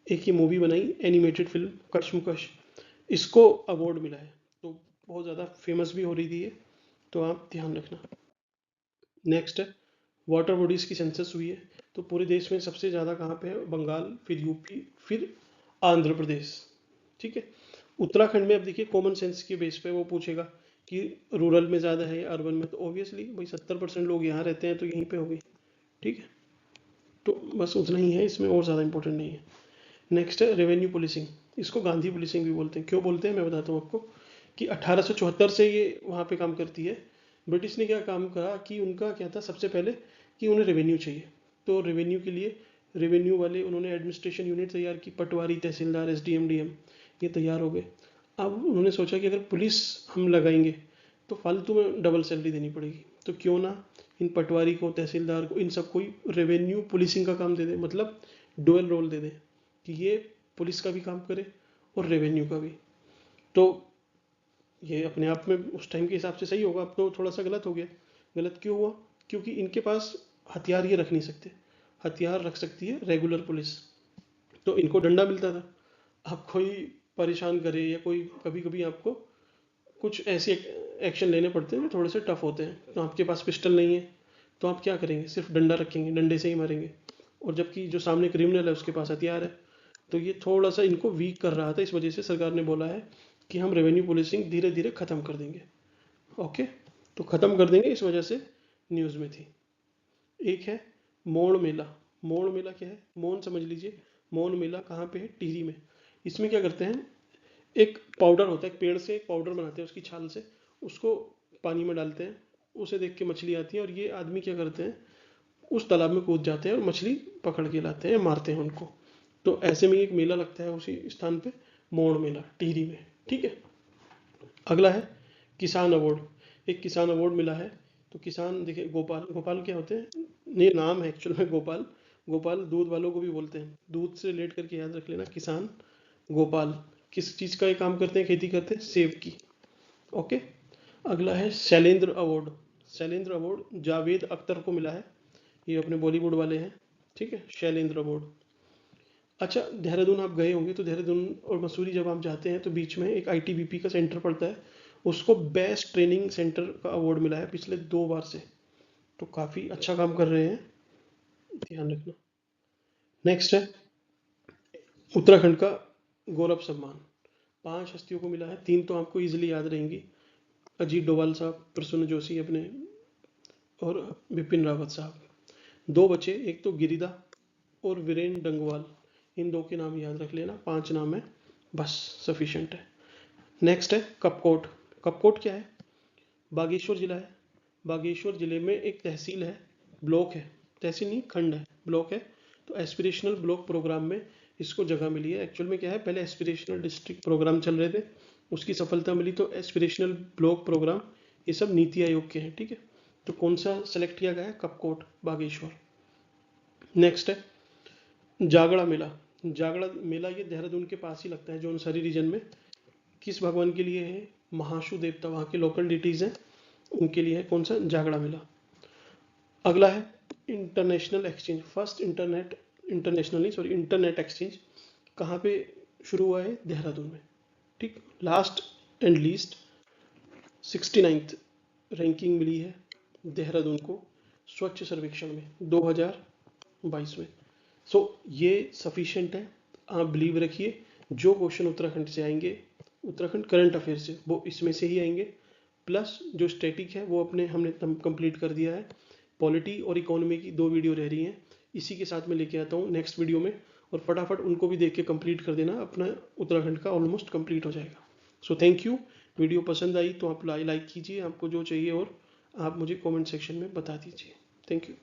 एक ही मूवी बनाई, एनिमेटेड फिल्म कश्मकश। इसको अवार्ड मिला है, तो बहुत ज़्यादा फेमस भी हो रही थी ये, तो आप ध्यान रखना। नेक्स्ट है वाटर बॉडीज़ की सेंसस हुई है, तो पूरे देश में सबसे ज़्यादा कहाँ पे है? बंगाल, फिर यूपी, फिर आंध्र प्रदेश। ठीक है, उत्तराखंड में अब देखिए कॉमन सेंस के बेस पे वो पूछेगा कि रूरल में ज़्यादा है या अर्बन में, तो ऑब्वियसली भाई 70% लोग यहाँ रहते हैं तो यहीं पे होगी। ठीक है, तो बस उतना ही है, इसमें और ज़्यादा इंपॉर्टेंट नहीं है। नेक्स्ट है रेवेन्यू पुलिसिंग। इसको गांधी पुलिसिंग भी बोलते हैं। क्यों बोलते हैं मैं बताता हूँ आपको, कि 1874 से ये वहाँ पे काम करती है। ब्रिटिश ने क्या काम करा कि उनका क्या था सबसे पहले, कि उन्हें रेवेन्यू चाहिए, तो रेवेन्यू के लिए रेवेन्यू वाले उन्होंने एडमिनिस्ट्रेशन यूनिट तैयार की, पटवारी, तहसीलदार, एसडीएम, डीएम, ये तैयार हो गए। अब उन्होंने सोचा कि अगर पुलिस हम लगाएंगे तो फालतू में डबल सैलरी देनी पड़ेगी, तो क्यों ना इन पटवारी को, तहसीलदार को, इन सबको रेवेन्यू पुलिसिंग का काम दे दे, मतलब डुअल रोल दे दे कि ये पुलिस का भी काम करे और रेवेन्यू का भी। तो ये अपने आप में उस टाइम के हिसाब से सही होगा, अब तो थोड़ा सा गलत हो गया। गलत क्यों हुआ? क्योंकि इनके पास हथियार ये रख नहीं सकते, हथियार रख सकती है रेगुलर पुलिस, तो इनको डंडा मिलता था। अब कोई परेशान करे या कोई, कभी कभी आपको कुछ ऐसे एक्शन लेने पड़ते हैं जो थोड़े से टफ होते हैं, तो आपके पास पिस्टल नहीं है तो आप क्या करेंगे? सिर्फ डंडा रखेंगे, डंडे से ही मारेंगे, और जबकि जो सामने क्रिमिनल है उसके पास हथियार है। तो ये थोड़ा सा इनको वीक कर रहा था, इस वजह से सरकार ने बोला है कि हम रेवेन्यू पुलिसिंग धीरे धीरे ख़त्म कर देंगे। ओके, तो ख़त्म कर देंगे, इस वजह से न्यूज़ में थी। एक है मोड़ मेला। मोड़ मेला क्या है? मौन समझ लीजिए। मौन मेला कहाँ पे है? टिहरी में। इसमें क्या करते हैं, एक पाउडर होता है, एक पेड़ से एक पाउडर बनाते हैं उसकी छाल से, उसको पानी में डालते हैं, उसे देख के मछली आती है, और ये आदमी क्या करते हैं, उस तालाब में कूद जाते हैं और मछली पकड़ के लाते हैं, मारते हैं उनको। तो ऐसे में एक मेला लगता है उसी स्थान पे, मोड़ मेला, टिहरी में। ठीक है, अगला है किसान अवार्ड। एक किसान अवार्ड मिला है, तो किसान देखिए, गोपाल, गोपाल क्या होते हैं? ये नाम है एक्चुअल में गोपाल। गोपाल दूध वालों को भी बोलते हैं, दूध से रिलेट करके याद रख लेना, किसान गोपाल। किस चीज़ का ये काम करते हैं? खेती करते हैं, सेब की। ओके, अगला है शैलेंद्र अवार्ड। शैलेंद्र अवार्ड जावेद अख्तर को मिला है, ये अपने बॉलीवुड वाले हैं। ठीक है, शैलेंद्र अवार्ड। अच्छा, देहरादून आप गए होंगे, तो देहरादून और मसूरी जब आप जाते हैं तो बीच में एक आईटीबीपी का सेंटर पड़ता है, उसको बेस्ट ट्रेनिंग सेंटर का अवार्ड मिला है पिछले 2 बार से, तो काफ़ी अच्छा काम कर रहे हैं, ध्यान रखना। नेक्स्ट है उत्तराखंड का गौरव सम्मान। 5 हस्तियों को मिला है, 3 तो आपको इजीली याद रहेंगी, अजीत डोभाल साहब, प्रसून जोशी अपने, और बिपिन रावत साहब। 2 बचे, एक तो गिरिदा और वीरेन डंगवाल, इन 2 के नाम याद रख लेना, 5 नाम है, बस सफिशेंट है। नेक्स्ट है कपकोट। कपकोट क्या है? बागेश्वर जिला है। बागेश्वर जिले में एक तहसील है, ब्लॉक है, तहसील नहीं खंड है, ब्लॉक है। तो एस्पिरेशनल ब्लॉक प्रोग्राम में इसको जगह मिली है। एक्चुअल में क्या है, पहले एस्पिरेशनल डिस्ट्रिक्ट प्रोग्राम चल रहे थे, उसकी सफलता मिली, तो एस्पिरेशनल ब्लॉक प्रोग्राम, ये सब नीति आयोग के हैं। ठीक है, तो कौन सा सेलेक्ट किया गया है? कपकोट, बागेश्वर। नेक्स्ट है जागड़ा मेला। जागड़ा मेला ये देहरादून के पास ही लगता है, जौनसारी रीजन में। किस भगवान के लिए है? महाशु देवता, वहाँ के लोकल डिटीज़ हैं, उनके लिए है। कौन सा? जागड़ा मेला। अगला है इंटरनेशनल एक्सचेंज। फर्स्ट इंटरनेशनल नहीं, सॉरी, इंटरनेट एक्सचेंज कहाँ पे शुरू हुआ है? देहरादून में। ठीक, last and least 69th ranking मिली है देहरादून को स्वच्छ सर्वेक्षण में 2022 में। सो ये सफिशेंट है, आप बिलीव रखिए, जो क्वेश्चन उत्तराखंड से आएंगे, उत्तराखंड करंट अफेयर से, वो इसमें से ही आएंगे। प्लस जो स्टैटिक है वो अपने हमने कंप्लीट कर दिया है। पॉलिटी और इकोनॉमी की 2 वीडियो रह रही हैं, इसी के साथ मैं लेके आता हूँ नेक्स्ट वीडियो में, और फटाफट उनको भी देख के कंप्लीट कर देना, अपना उत्तराखंड का ऑलमोस्ट कंप्लीट हो जाएगा। So thank you. वीडियो पसंद आई तो आप लाइक कीजिए, आपको जो चाहिए, और आप मुझे कमेंट सेक्शन में बता दीजिए। Thank you.